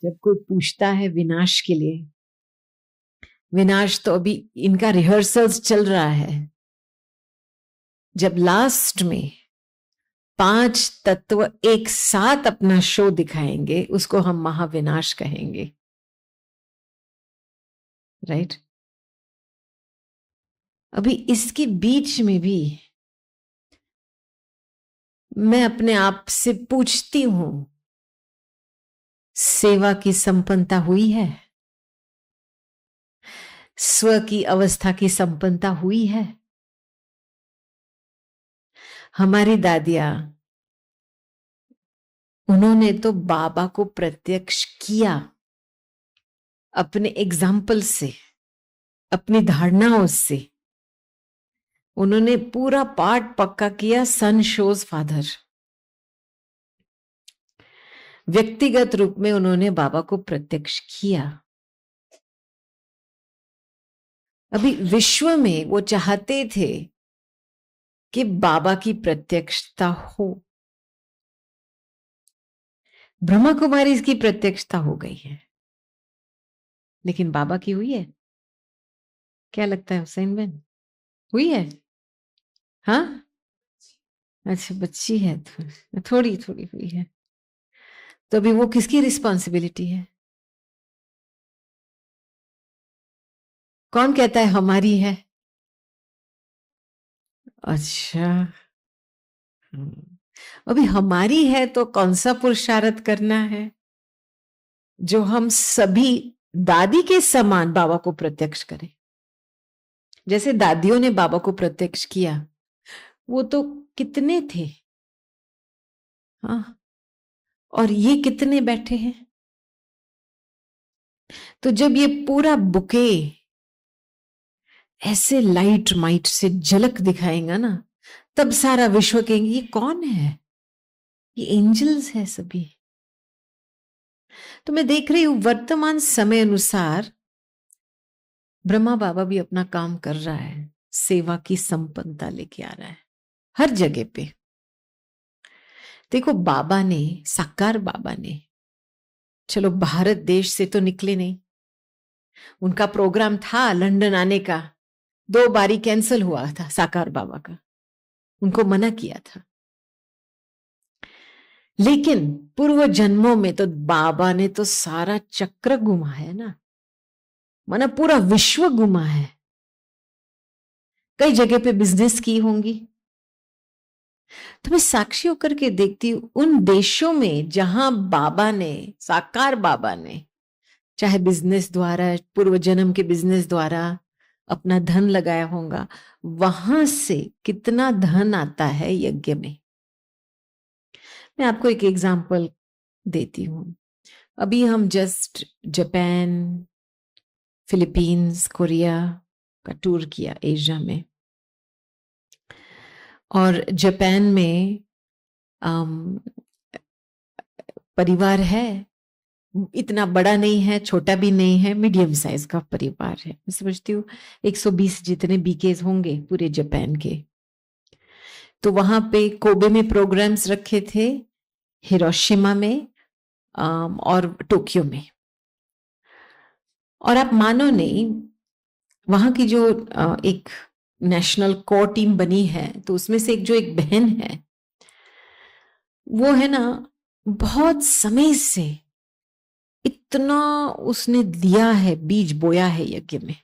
जब कोई पूछता है विनाश के लिए, विनाश तो अभी इनका रिहर्सल्स चल रहा है, जब लास्ट में 5 तत्व एक साथ अपना शो दिखाएंगे उसको हम महाविनाश कहेंगे, राइट? अभी इसके बीच में भी मैं अपने आप से पूछती हूं, सेवा की संपन्नता हुई है? स्व की अवस्था की संपन्नता हुई है? हमारी दादियां, उन्होंने तो बाबा को प्रत्यक्ष किया अपने एग्जाम्पल से, अपनी धारणाओं से। उन्होंने पूरा पाठ पक्का किया, सन शोज फादर। व्यक्तिगत रूप में उन्होंने बाबा को प्रत्यक्ष किया। अभी विश्व में वो चाहते थे कि बाबा की प्रत्यक्षता हो। ब्रह्मा कुमारी की प्रत्यक्षता हो गई है, लेकिन बाबा की हुई है? क्या लगता है हुसैन बहन, हुई है? हाँ, अच्छा, बच्ची है, थोड़ी थोड़ी हुई है। तो अभी वो किसकी रिस्पॉन्सिबिलिटी है? कौन कहता है हमारी है? अच्छा, अभी हमारी है तो कौन सा पुरुषार्थ करना है जो हम सभी दादी के समान बाबा को प्रत्यक्ष करें? जैसे दादियों ने बाबा को प्रत्यक्ष किया, वो तो कितने थे, हाँ, और ये कितने बैठे हैं? तो जब ये पूरा बुके ऐसे लाइट माइट से झलक दिखाएगा ना, तब सारा विश्व कहेंगे ये कौन है? ये एंजल्स है सभी। तो मैं देख रही हूं वर्तमान समय अनुसार ब्रह्मा बाबा भी अपना काम कर रहा है, सेवा की संपन्नता लेके आ रहा है हर जगह पे। देखो, बाबा ने, साकार बाबा ने, चलो भारत देश से तो निकले नहीं, उनका प्रोग्राम था लंदन आने का, 2 बारी कैंसिल हुआ था साकार बाबा का, उनको मना किया था। लेकिन पूर्व जन्मों में तो बाबा ने तो सारा चक्र घुमा है ना, माना पूरा विश्व घुमा है। कई जगह पे बिजनेस की होंगी। तो मैं साक्षी होकर के देखती हूं उन देशों में जहां बाबा ने, साकार बाबा ने, चाहे बिजनेस द्वारा, पूर्व जन्म के बिजनेस द्वारा अपना धन लगाया होगा, वहां से कितना धन आता है यज्ञ में। मैं आपको एक एग्जांपल देती हूं। अभी हम जस्ट जापान, फिलीपींस, कोरिया का टूर किया एशिया में, और जापान में परिवार है, इतना बड़ा नहीं है, छोटा भी नहीं है, मीडियम साइज का परिवार है। मैं समझती हूँ 120 जितने बीकेज होंगे पूरे जापान के। तो वहां पे कोबे में प्रोग्राम्स रखे थे, हिरोशिमा में और टोक्यो में। और आप मानो नहीं, वहां की जो एक नेशनल कोर टीम बनी है, तो उसमें से जो एक बहन है, वो है ना बहुत समय से इतना उसने दिया है, बीज बोया है यज्ञ में।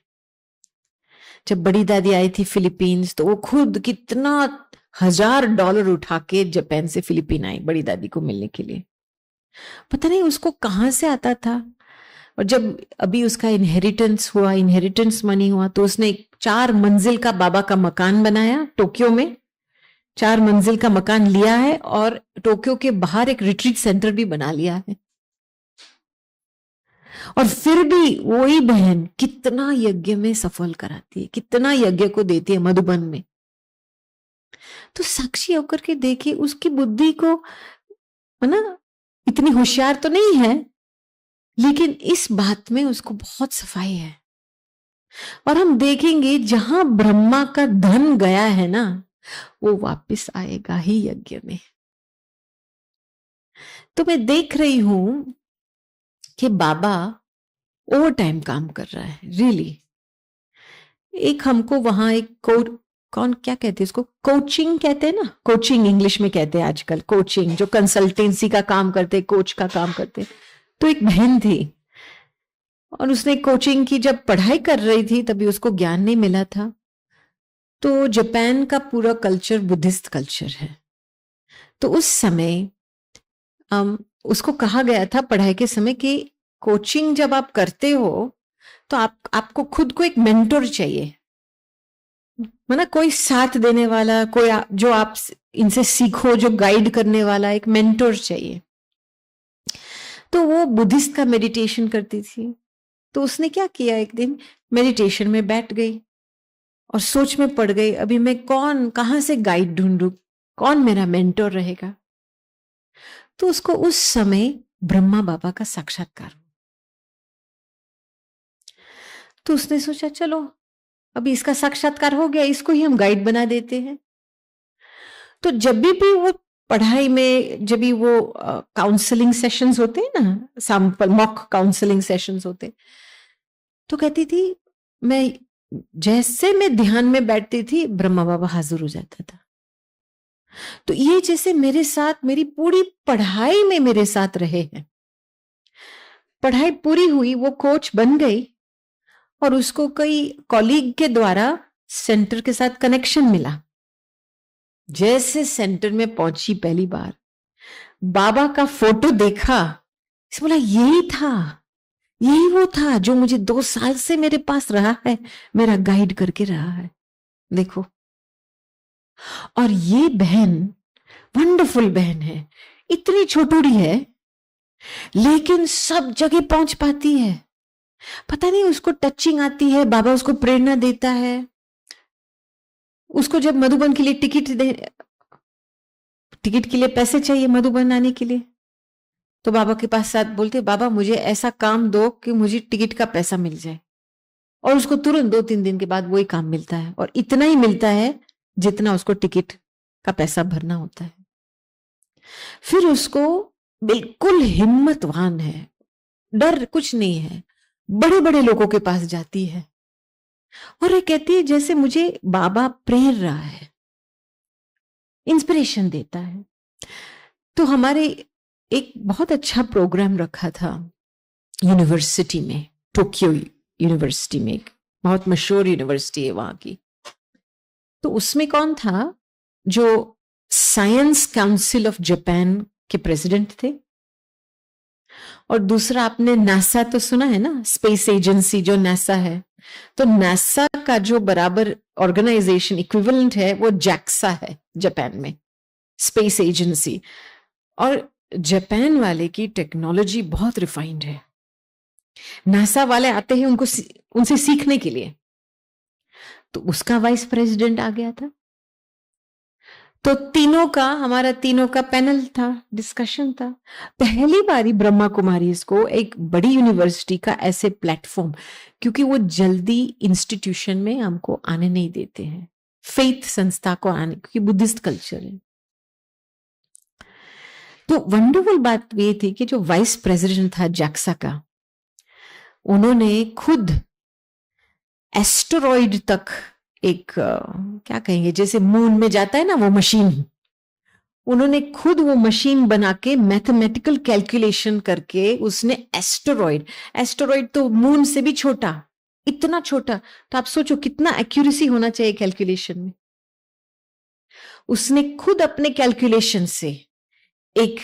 जब बड़ी दादी आई थी फिलीपींस, तो वो खुद कितना $1000 उठा के जापान से फिलीपीन आई बड़ी दादी को मिलने के लिए। पता नहीं उसको कहां से आता था। और जब अभी उसका इनहेरिटेंस हुआ, इनहेरिटेंस मनी हुआ, तो उसने एक 4 मंजिल का बाबा का मकान बनाया टोक्यो में। 4 मंजिल का मकान लिया है और टोक्यो के बाहर एक रिट्रीट सेंटर भी बना लिया है। और फिर भी वही बहन कितना यज्ञ में सफल कराती है, कितना यज्ञ को देती है मधुबन में। तो साक्षी होकर के देखिए उसकी बुद्धि को, है ना, इतनी होशियार तो नहीं है, लेकिन इस बात में उसको बहुत सफाई है। और हम देखेंगे जहां ब्रह्मा का धन गया है ना, वो वापस आएगा ही यज्ञ में। तो मैं देख रही हूं कि बाबा ओवर टाइम काम कर रहा है, रियली। एक हमको वहां एक कौन क्या कहते हैं इसको, कोचिंग कहते हैं ना, कोचिंग इंग्लिश में कहते हैं आजकल, कोचिंग, जो कंसल्टेंसी का काम करते, कोच का काम करते। तो एक बहन थी और उसने कोचिंग की जब पढ़ाई कर रही थी तभी उसको ज्ञान नहीं मिला था। तो जापान का पूरा कल्चर बुद्धिस्ट कल्चर है। तो उस समय उसको कहा गया था पढ़ाई के समय कि कोचिंग जब आप करते हो तो आपको खुद को एक मेंटर चाहिए, मतलब कोई साथ देने वाला, कोई जो आप इनसे सीखो, जो गाइड करने वाला, एक मेंटर चाहिए। तो वो बुद्धिस्ट का मेडिटेशन करती थी। तो उसने क्या किया, एक दिन मेडिटेशन में बैठ गई और सोच में पड़ गई, अभी मैं कहां से गाइड ढूंढूं, कौन मेरा मेंटर रहेगा। तो उसको उस समय ब्रह्मा बाबा का साक्षात्कार। तो उसने सोचा चलो अभी इसका साक्षात्कार हो गया, इसको ही हम गाइड बना देते हैं। तो जब भी वो पढ़ाई में, जब भी वो काउंसलिंग सेशंस होते हैं ना, सैंपल मॉक काउंसलिंग सेशंस होते, तो कहती थी जैसे मैं ध्यान में बैठती थी ब्रह्मा बाबा हाजिर हो जाता था। तो ये जैसे मेरे साथ मेरी पूरी पढ़ाई में मेरे साथ रहे हैं। पढ़ाई पूरी हुई, वो कोच बन गई और उसको कई कॉलीग के द्वारा सेंटर के साथ कनेक्शन मिला। जैसे सेंटर में पहुंची पहली बार, बाबा का फोटो देखा, इसने बोला यही वो था जो मुझे 2 साल से मेरे पास रहा है, मेरा गाइड करके रहा है, देखो। और ये बहन वंडरफुल बहन है, इतनी छोटूड़ी है लेकिन सब जगह पहुंच पाती है। पता नहीं उसको टचिंग आती है, बाबा उसको प्रेरणा देता है। उसको जब मधुबन के लिए टिकट के लिए पैसे चाहिए मधुबन आने के लिए, तो बाबा के पास साथ बोलते, बाबा मुझे ऐसा काम दो कि मुझे टिकट का पैसा मिल जाए। और उसको तुरंत 2-3 दिन के बाद वही काम मिलता है, और इतना ही मिलता है जितना उसको टिकट का पैसा भरना होता है। फिर उसको बिल्कुल हिम्मतवान है, डर कुछ नहीं है, बड़े बड़े लोगों के पास जाती है और ये कहती है जैसे मुझे बाबा प्रेर रहा है, इंस्पिरेशन देता है। तो हमारे एक बहुत अच्छा प्रोग्राम रखा था यूनिवर्सिटी में, टोक्यो यूनिवर्सिटी में, एक बहुत मशहूर यूनिवर्सिटी है वहां की। तो उसमें कौन था, जो साइंस काउंसिल ऑफ जापान के प्रेसिडेंट थे, और दूसरा आपने नासा तो सुना है ना, स्पेस एजेंसी जो नासा है, तो नासा का जो बराबर ऑर्गेनाइजेशन इक्विवेलेंट है वो जैक्सा है जापान में, स्पेस एजेंसी। और जापान वाले की टेक्नोलॉजी बहुत रिफाइंड है। नासा वाले आते हैं उनसे सीखने के लिए। तो उसका वाइस प्रेसिडेंट आ गया था। तो हमारा तीनों का पैनल था, डिस्कशन था। पहली बारी ब्रह्मा कुमारी इसको एक बड़ी यूनिवर्सिटी का ऐसे प्लेटफॉर्म, क्योंकि वो जल्दी इंस्टीट्यूशन में हमको आने नहीं देते हैं, फेथ संस्था को आने, क्योंकि बुद्धिस्ट कल्चर है। तो वंडरफुल बात ये थी कि जो वाइस प्रेसिडेंट था जैक्सा का, उन्होंने खुद एस्टेरॉइड तक एक क्या कहेंगे, जैसे मून में जाता है ना वो मशीन, उन्होंने खुद वो मशीन बना के मैथमेटिकल कैलकुलेशन करके उसने एस्टेरॉइड तो मून से भी छोटा, इतना छोटा, तो आप सोचो कितना एक्यूरेसी होना चाहिए कैलकुलेशन में। उसने खुद अपने कैलकुलेशन से एक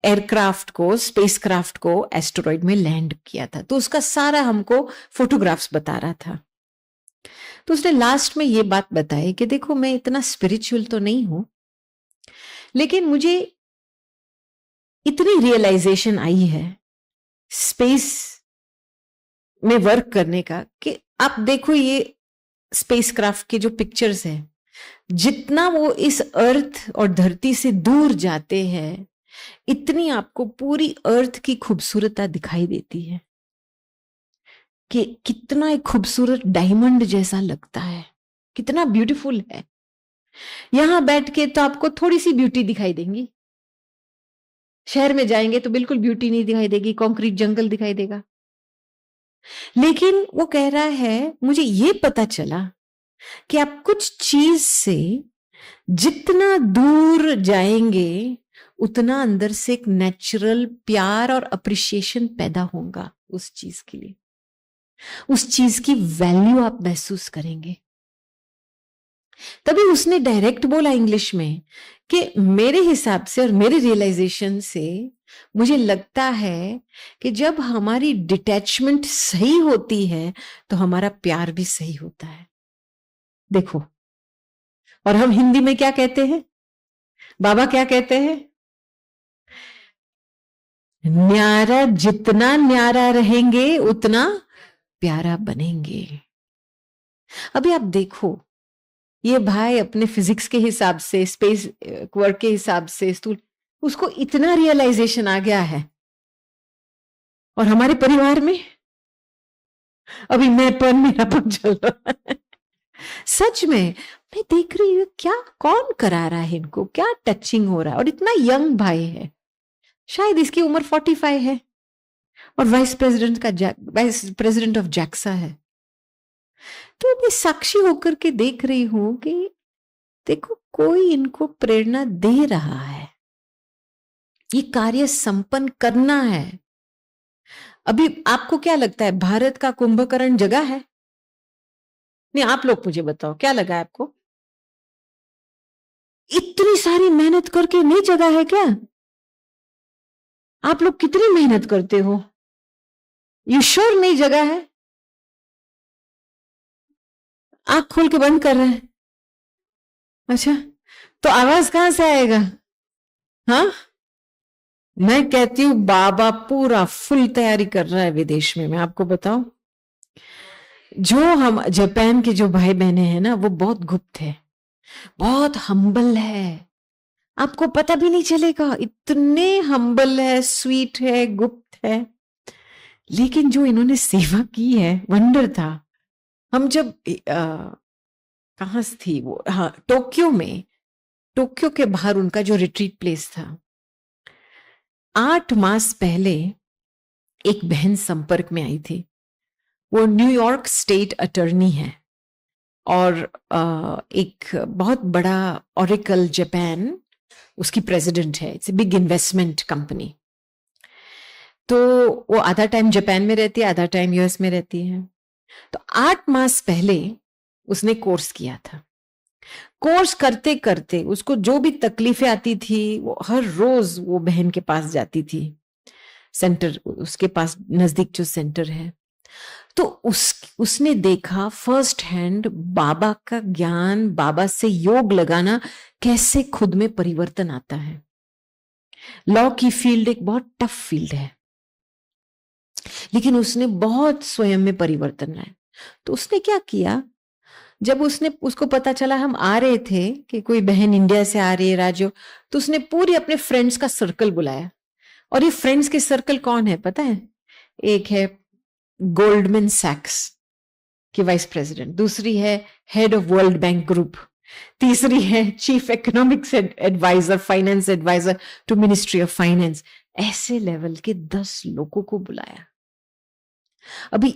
एयरक्राफ्ट को, स्पेसक्राफ्ट को एस्टेरॉइड में लैंड किया था। तो उसका सारा हमको फोटोग्राफ्स बता रहा था। तो उसने लास्ट में ये बात बताई कि देखो मैं इतना स्पिरिचुअल तो नहीं हूं, लेकिन मुझे इतनी रियलाइजेशन आई है स्पेस में वर्क करने का कि आप देखो ये स्पेसक्राफ्ट के जो पिक्चर्स हैं, जितना वो इस अर्थ और धरती से दूर जाते हैं, इतनी आपको पूरी अर्थ की खूबसूरता दिखाई देती है कि कितना एक खूबसूरत डायमंड जैसा लगता है, कितना ब्यूटीफुल है। यहां बैठ के तो आपको थोड़ी सी ब्यूटी दिखाई देंगी, शहर में जाएंगे तो बिल्कुल ब्यूटी नहीं दिखाई देगी, कंक्रीट जंगल दिखाई देगा। लेकिन वो कह रहा है मुझे ये पता चला कि आप कुछ चीज से जितना दूर जाएंगे उतना अंदर से एक नेचुरल प्यार और अप्रिसिएशन पैदा होगा उस चीज के लिए, उस चीज की वैल्यू आप महसूस करेंगे। तभी उसने डायरेक्ट बोला इंग्लिश में कि मेरे हिसाब से और मेरे रियलाइजेशन से मुझे लगता है कि जब हमारी डिटैचमेंट सही होती है तो हमारा प्यार भी सही होता है। देखो, और हम हिंदी में क्या कहते हैं, बाबा क्या कहते हैं, न्यारा जितना न्यारा रहेंगे उतना प्यारा बनेंगे। अभी आप देखो, ये भाई अपने फिजिक्स के हिसाब से, स्पेस वर्क के हिसाब से, उसको इतना रियलाइजेशन आ गया है, और हमारे परिवार में अभी मेरापन चल रहा है। सच में मैं देख रही हूँ क्या कौन करा रहा है इनको, क्या टचिंग हो रहा है। और इतना यंग भाई है, शायद इसकी उम्र 45 है, और वाइस प्रेसिडेंट ऑफ जैक्सा है। तो मैं साक्षी होकर के देख रही हूं कि देखो कोई इनको प्रेरणा दे रहा है, ये कार्य संपन्न करना है। अभी आपको क्या लगता है, भारत का कुंभकर्ण जगह है? नहीं, आप लोग मुझे बताओ क्या लगा है आपको? इतनी सारी मेहनत करके नहीं जगह है क्या? आप लोग कितनी मेहनत करते हो? यू श्योर नहीं जगह है? आंख खोल के बंद कर रहे हैं। अच्छा, तो आवाज कहां से आएगा? हाँ, मैं कहती हूं बाबा पूरा फुल तैयारी कर रहा है विदेश में। मैं आपको बताऊं, जो हम जापान के जो भाई बहने हैं ना, वो बहुत गुप्त है, बहुत हम्बल है, आपको पता भी नहीं चलेगा, इतने हम्बल है, स्वीट है, गुप्त है। लेकिन जो इन्होंने सेवा की है, वंडर था। हम जब कहां से थी वो, हाँ, टोक्यो में, टोक्यो के बाहर उनका जो रिट्रीट प्लेस था, 8 मास पहले एक बहन संपर्क में आई थी। वो न्यूयॉर्क स्टेट अटर्नी है, और एक बहुत बड़ा ओरेकल जापान उसकी प्रेसिडेंट है। It's a big investment company. तो वो आधा टाइम जापान में रहती है, आधा टाइम यूएस में रहती है। तो 8 मास पहले उसने कोर्स किया था। कोर्स करते करते उसको जो भी तकलीफें आती थी, वो हर रोज वो बहन के पास जाती थी, सेंटर उसके पास नजदीक जो सेंटर है। तो उसने देखा फर्स्ट हैंड बाबा का ज्ञान, बाबा से योग लगाना, कैसे खुद में परिवर्तन आता है। लॉ की फील्ड एक बहुत टफ फील्ड है, लेकिन उसने बहुत स्वयं में परिवर्तन लाया। तो उसने क्या किया, जब उसको पता चला हम आ रहे थे कि कोई बहन इंडिया से आ रही है राजो, तो उसने पूरे अपने फ्रेंड्स का सर्कल बुलाया। और ये फ्रेंड्स के सर्कल कौन है पता है? एक है गोल्डमैन सैक्स की वाइस प्रेसिडेंट, दूसरी है head of World Bank group, तीसरी है chief economics adviser, finance adviser to ministry of finance. ऐसे लेवल के 10 लोगों को बुलाया। अभी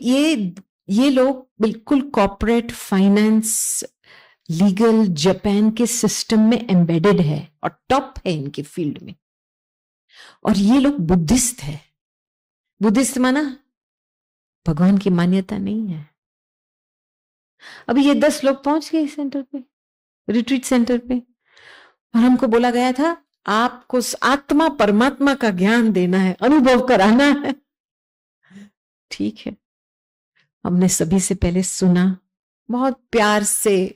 ये लोग बिल्कुल कॉर्पोरेट फाइनेंस, लीगल जापान के सिस्टम में एम्बेडेड है और टॉप है इनके फील्ड में। और ये लोग बुद्धिस्ट है। बुद्धिस्ट माना भगवान की मान्यता नहीं है। अभी ये 10 लोग पहुंच गए सेंटर पे, रिट्रीट सेंटर पे, और हमको बोला गया था आपको आत्मा परमात्मा का ज्ञान देना है, अनुभव कराना है। ठीक है, हमने सभी से पहले सुना, बहुत प्यार से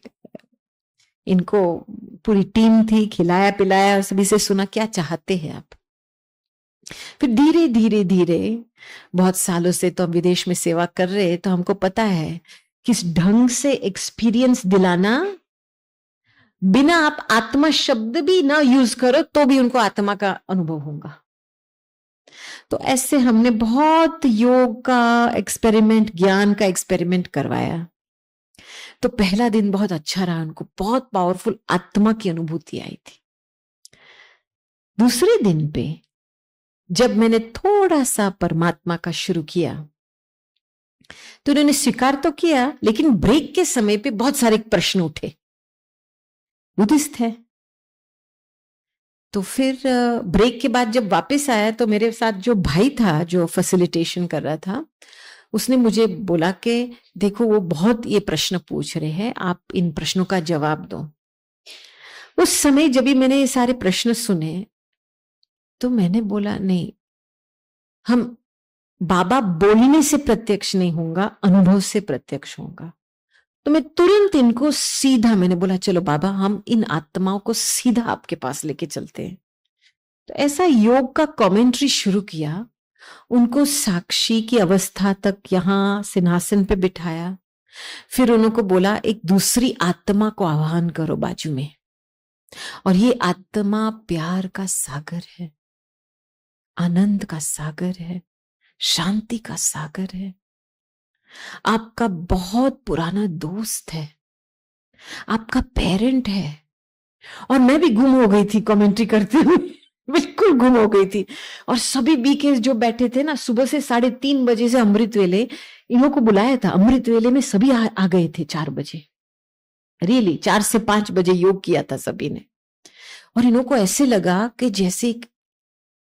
इनको, पूरी टीम थी, खिलाया पिलाया और सभी से सुना क्या चाहते हैं आप। फिर धीरे धीरे धीरे, बहुत सालों से तो हम विदेश में सेवा कर रहे, तो हमको पता है किस ढंग से एक्सपीरियंस दिलाना, बिना आप आत्मा शब्द भी ना यूज करो तो भी उनको आत्मा का अनुभव होगा। तो ऐसे हमने बहुत योग का एक्सपेरिमेंट, ज्ञान का एक्सपेरिमेंट करवाया। तो पहला दिन बहुत अच्छा रहा, उनको बहुत पावरफुल आत्मा की अनुभूति आई थी। दूसरे दिन पे जब मैंने थोड़ा सा परमात्मा का शुरू किया तो उन्होंने स्वीकार तो किया, लेकिन ब्रेक के समय पे बहुत सारे प्रश्न उठे। बुद्धिस्ट है। तो फिर ब्रेक के बाद जब वापस आया तो मेरे साथ जो भाई था जो फैसिलिटेशन कर रहा था, उसने मुझे बोला कि देखो वो बहुत ये प्रश्न पूछ रहे हैं, आप इन प्रश्नों का जवाब दो। उस समय जब भी मैंने ये सारे प्रश्न सुने तो मैंने बोला नहीं, हम बाबा बोलने से प्रत्यक्ष नहीं होगा, अनुभव से प्रत्यक्ष होगा। तो मैं तुरंत इनको सीधा मैंने बोला चलो बाबा हम इन आत्माओं को सीधा आपके पास लेके चलते हैं। तो ऐसा योग का कमेंट्री शुरू किया, उनको साक्षी की अवस्था तक यहां सिंहासन पे बिठाया। फिर उनको बोला एक दूसरी आत्मा को आह्वान करो बाजू में, और ये आत्मा प्यार का सागर है, आनंद का सागर है, शांति का सागर है, आपका बहुत पुराना दोस्त है, आपका पेरेंट है। और मैं भी गुम हो गई थी कमेंट्री करते हुए, बिल्कुल गुम हो गई थी। और सभी बीके जो बैठे थे ना, सुबह से 3:30 बजे से अमृत वेले इन्हों को बुलाया था, अमृत वेले में सभी आ गए थे 4 बजे। रियली 4 से 5 बजे योग किया था सभी ने। और इन्हों को ऐसे लगा कि जैसे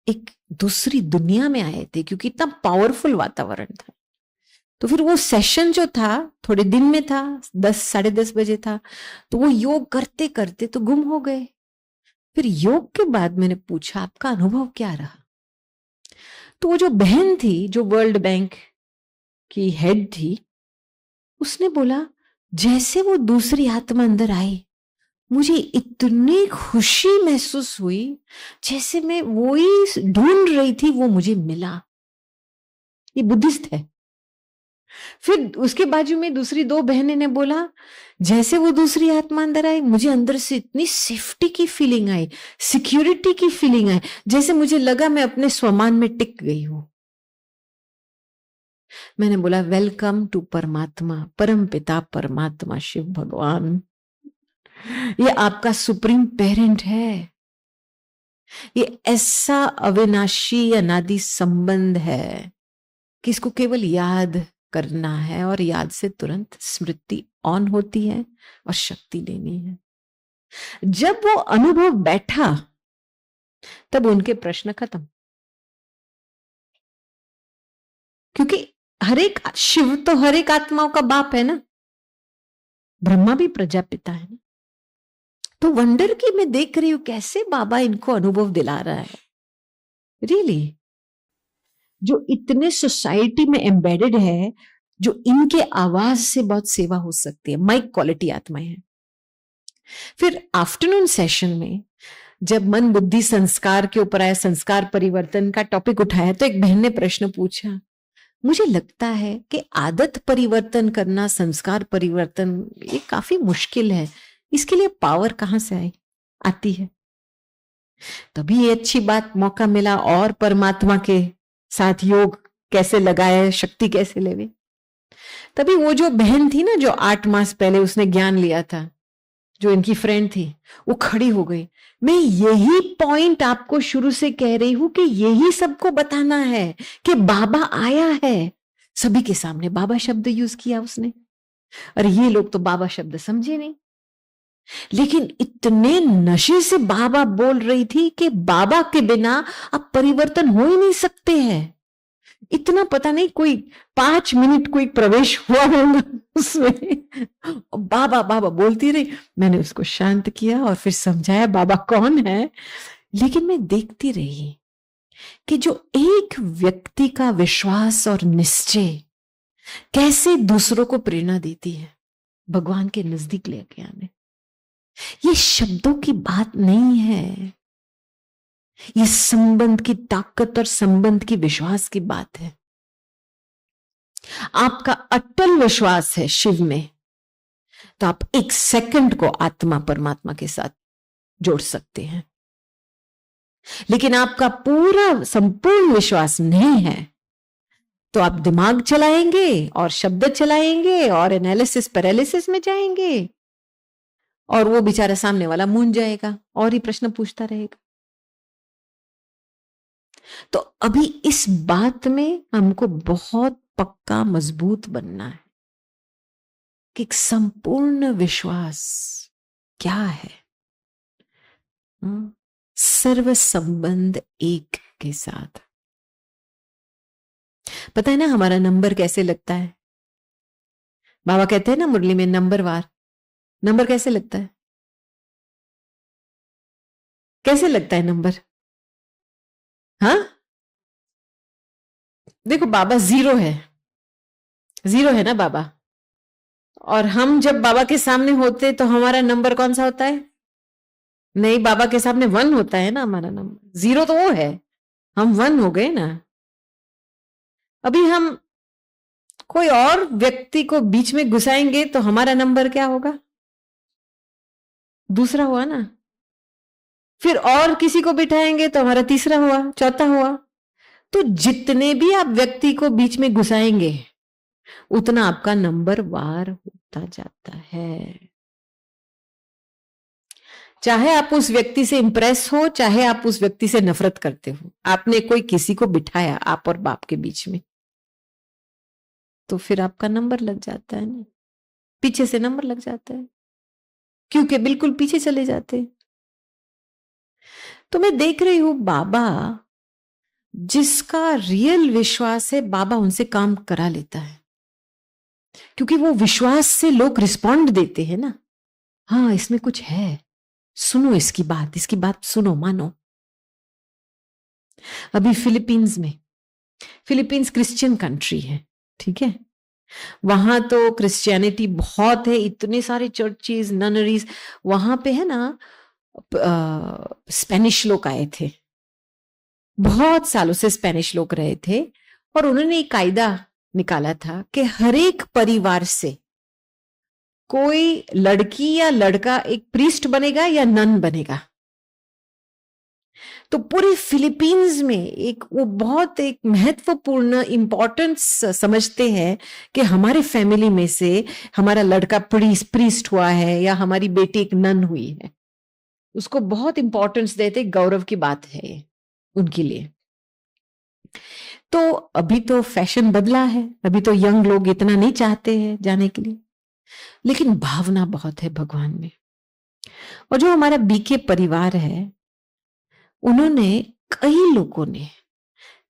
एक दूसरी दुनिया में आए थे, क्योंकि इतना पावरफुल वातावरण था। तो फिर वो सेशन जो था थोड़े दिन में था, 10 साढ़े 10 बजे था, तो वो योग करते करते तो गुम हो गए। फिर योग के बाद मैंने पूछा आपका अनुभव क्या रहा? तो वो जो बहन थी जो वर्ल्ड बैंक की हेड थी, उसने बोला जैसे वो दूसरी आत्मा अंदर आई मुझे इतनी खुशी महसूस हुई, जैसे मैं वो ही ढूंढ रही थी, वो मुझे मिला। ये बुद्धिस्ट है। फिर उसके बाजू में दूसरी 2 बहनें ने बोला जैसे वो दूसरी आत्मा अंदर आई मुझे अंदर से इतनी सेफ्टी की फीलिंग आई, सिक्योरिटी की फीलिंग आई, जैसे मुझे लगा मैं अपने स्वमान में टिक गई हूं। मैंने बोला वेलकम टू परमात्मा, परम पिता परमात्मा शिव भगवान। ये आपका सुप्रीम पेरेंट है। ये ऐसा अविनाशी अनादि संबंध है कि इसको केवल याद करना है, और याद से तुरंत स्मृति ऑन होती है और शक्ति लेनी है। जब वो अनुभव बैठा तब उनके प्रश्न खत्म, क्योंकि हर एक शिव तो हर एक आत्माओं का बाप है ना, ब्रह्मा भी प्रजापिता है ना। तो वंडर की मैं देख रही हूं कैसे बाबा इनको अनुभव दिला रहा है। रियली जो इतने सोसाइटी में एम्बेडेड है, जो इनके आवाज से बहुत सेवा हो सकती है, माइक क्वालिटी आत्माएं हैं। फिर आफ्टरनून सेशन में जब मन बुद्धि संस्कार के ऊपर आया, संस्कार परिवर्तन का टॉपिक उठाया, तो एक बहन ने प्रश्न पूछा मुझे लगता है कि आदत परिवर्तन करना, संस्कार परिवर्तन ये काफी मुश्किल है, इसके लिए पावर कहां से आती है? तभी ये अच्छी बात मौका मिला, और परमात्मा के साथ योग कैसे लगाए, शक्ति कैसे लेवे। तभी वो जो बहन थी ना जो 8 मास पहले उसने ज्ञान लिया था, जो इनकी फ्रेंड थी, वो खड़ी हो गई। मैं यही पॉइंट आपको शुरू से कह रही हूं कि यही सबको बताना है कि बाबा आया है। सभी के सामने बाबा शब्द यूज किया उसने, और ये लोग तो बाबा शब्द समझे नहीं, लेकिन इतने नशे से बाबा बोल रही थी कि बाबा के बिना अब परिवर्तन हो ही नहीं सकते हैं। इतना पता नहीं कोई 5 मिनट कोई प्रवेश हुआ होगा उसमें। बाबा बाबा बोलती रही, मैंने उसको शांत किया और फिर समझाया बाबा कौन है। लेकिन मैं देखती रही कि जो एक व्यक्ति का विश्वास और निश्चय कैसे दूसरों को प्रेरणा देती है भगवान के नजदीक लेके आने। ये शब्दों की बात नहीं है, ये संबंध की ताकत और संबंध की विश्वास की बात है। आपका अटल विश्वास है शिव में, तो आप 1 सेकंड को आत्मा परमात्मा के साथ जोड़ सकते हैं। लेकिन आपका पूरा संपूर्ण विश्वास नहीं है, तो आप दिमाग चलाएंगे और शब्द चलाएंगे और एनालिसिस पैरालिसिस में जाएंगे, और वो बेचारा सामने वाला मूंझ जाएगा और ही प्रश्न पूछता रहेगा। तो अभी इस बात में हमको बहुत पक्का मजबूत बनना है कि संपूर्ण विश्वास क्या है। सर्व संबंध एक के साथ। पता है ना हमारा नंबर कैसे लगता है? बाबा कहते हैं ना मुरली में, नंबरवार। नंबर कैसे लगता है? कैसे लगता है नंबर? हाँ, देखो बाबा जीरो है, जीरो है ना बाबा। और हम जब बाबा के सामने होते तो हमारा नंबर कौन सा होता है? नहीं, बाबा के सामने वन होता है ना हमारा नंबर। जीरो तो वो है, हम वन हो गए ना। अभी हम कोई और व्यक्ति को बीच में घुसाएंगे तो हमारा नंबर क्या होगा? दूसरा हुआ ना। फिर और किसी को बिठाएंगे तो हमारा तीसरा हुआ, चौथा हुआ। तो जितने भी आप व्यक्ति को बीच में घुसाएंगे उतना आपका नंबर वार होता जाता है। चाहे आप उस व्यक्ति से इंप्रेस हो, चाहे आप उस व्यक्ति से नफरत करते हो, आपने कोई किसी को बिठाया आप और बाप के बीच में, तो फिर आपका नंबर लग जाता है ना, पीछे से नंबर लग जाता है, क्योंकि बिल्कुल पीछे चले जाते हैं। तो मैं देख रही हूं बाबा, जिसका रियल विश्वास है, बाबा उनसे काम करा लेता है, क्योंकि वो विश्वास से लोग रिस्पॉन्ड देते हैं ना। हाँ, इसमें कुछ है, सुनो इसकी बात सुनो, मानो। अभी फिलीपींस क्रिश्चियन कंट्री है, ठीक है। वहां तो क्रिश्चियनिटी बहुत है, इतने सारे चर्चेस, ननरीज वहां पे है ना। स्पेनिश लोग आए थे, बहुत सालों से स्पेनिश लोग रहे थे, और उन्होंने एक कायदा निकाला था कि हर एक परिवार से कोई लड़की या लड़का एक प्रीस्ट बनेगा या नन बनेगा। तो पूरे फिलीपींस में एक वो बहुत एक महत्वपूर्ण इंपॉर्टेंस समझते हैं कि हमारे फैमिली में से हमारा लड़का प्रीस्ट हुआ है या हमारी बेटी एक नन हुई है, उसको बहुत इंपॉर्टेंस देते, गौरव की बात है ये उनके लिए। तो अभी तो फैशन बदला है, अभी तो यंग लोग इतना नहीं चाहते हैं जाने के लिए, लेकिन भावना बहुत है भगवान में। और जो हमारा बीके परिवार है, उन्होंने, कई लोगों ने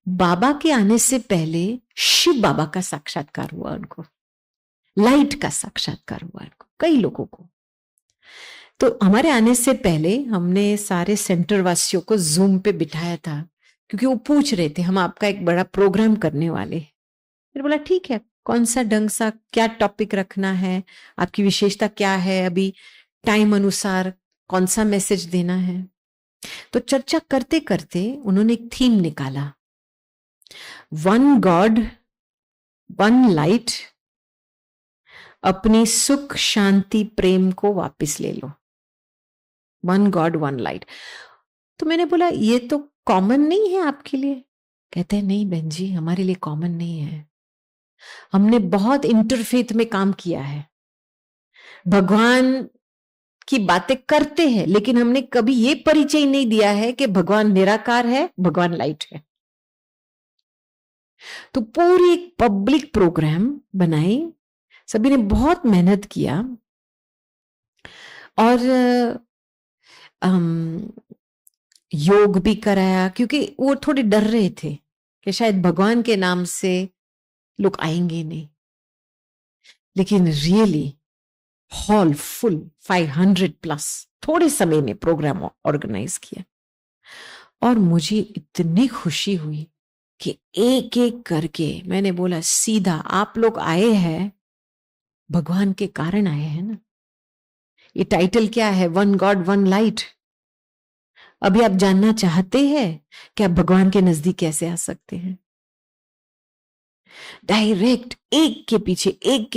बाबा के आने से पहले शिव बाबा का साक्षात्कार हुआ उनको, लाइट का साक्षात्कार हुआ उनको, कई लोगों को। तो हमारे आने से पहले हमने सारे सेंटर वासियों को जूम पे बिठाया था, क्योंकि वो पूछ रहे थे हम आपका एक बड़ा प्रोग्राम करने वाले। फिर बोला ठीक है, कौन सा ढंग सा, क्या टॉपिक रखना है, आपकी विशेषता क्या है, अभी टाइम अनुसार कौन सा मैसेज देना है। तो चर्चा करते करते उन्होंने एक थीम निकाला, वन गॉड वन लाइट, अपनी सुख शांति प्रेम को वापस ले लो। One god one light. तो मैंने बोला ये तो कॉमन नहीं है आपके लिए? कहते हैं नहीं बहन जी, हमारे लिए कॉमन नहीं है, हमने बहुत इंटरफेथ में काम किया है, भगवान की बातें करते हैं, लेकिन हमने कभी ये परिचय नहीं दिया है कि भगवान निराकार है, भगवान लाइट है। तो पूरी एक पब्लिक प्रोग्राम बनाई, सभी ने बहुत मेहनत किया, और योग भी कराया, क्योंकि वो थोड़े डर रहे थे कि शायद भगवान के नाम से लोग आएंगे नहीं। लेकिन रियली हॉल फुल, 500+ थोड़े समय में प्रोग्राम ऑर्गेनाइज किया, और मुझे इतनी खुशी हुई कि एक एक करके मैंने बोला सीधा, आप लोग आए हैं भगवान के कारण आए हैं ना। ये टाइटल क्या है, वन गॉड वन लाइट। अभी आप जानना चाहते हैं कि आप भगवान के नजदीक कैसे आ सकते हैं? डायरेक्ट एक के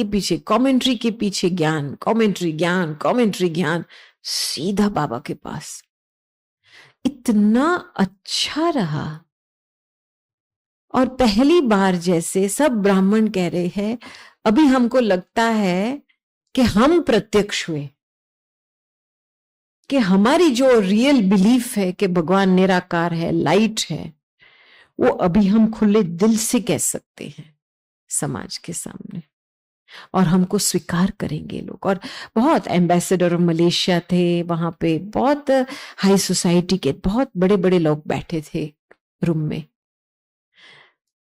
पीछे कमेंट्री के पीछे ज्ञान, कमेंट्री ज्ञान, कमेंट्री ज्ञान, सीधा बाबा के पास। इतना अच्छा रहा। और पहली बार जैसे सब ब्राह्मण कह रहे हैं, अभी हमको लगता है कि हम प्रत्यक्ष हुए, कि हमारी जो रियल बिलीफ है कि भगवान निराकार है, लाइट है, वो अभी हम खुले दिल से कह सकते हैं समाज के सामने, और हमको स्वीकार करेंगे लोग। और बहुत एम्बेसडर मलेशिया थे वहां पे, बहुत हाई सोसाइटी के बहुत बड़े बड़े लोग बैठे थे रूम में।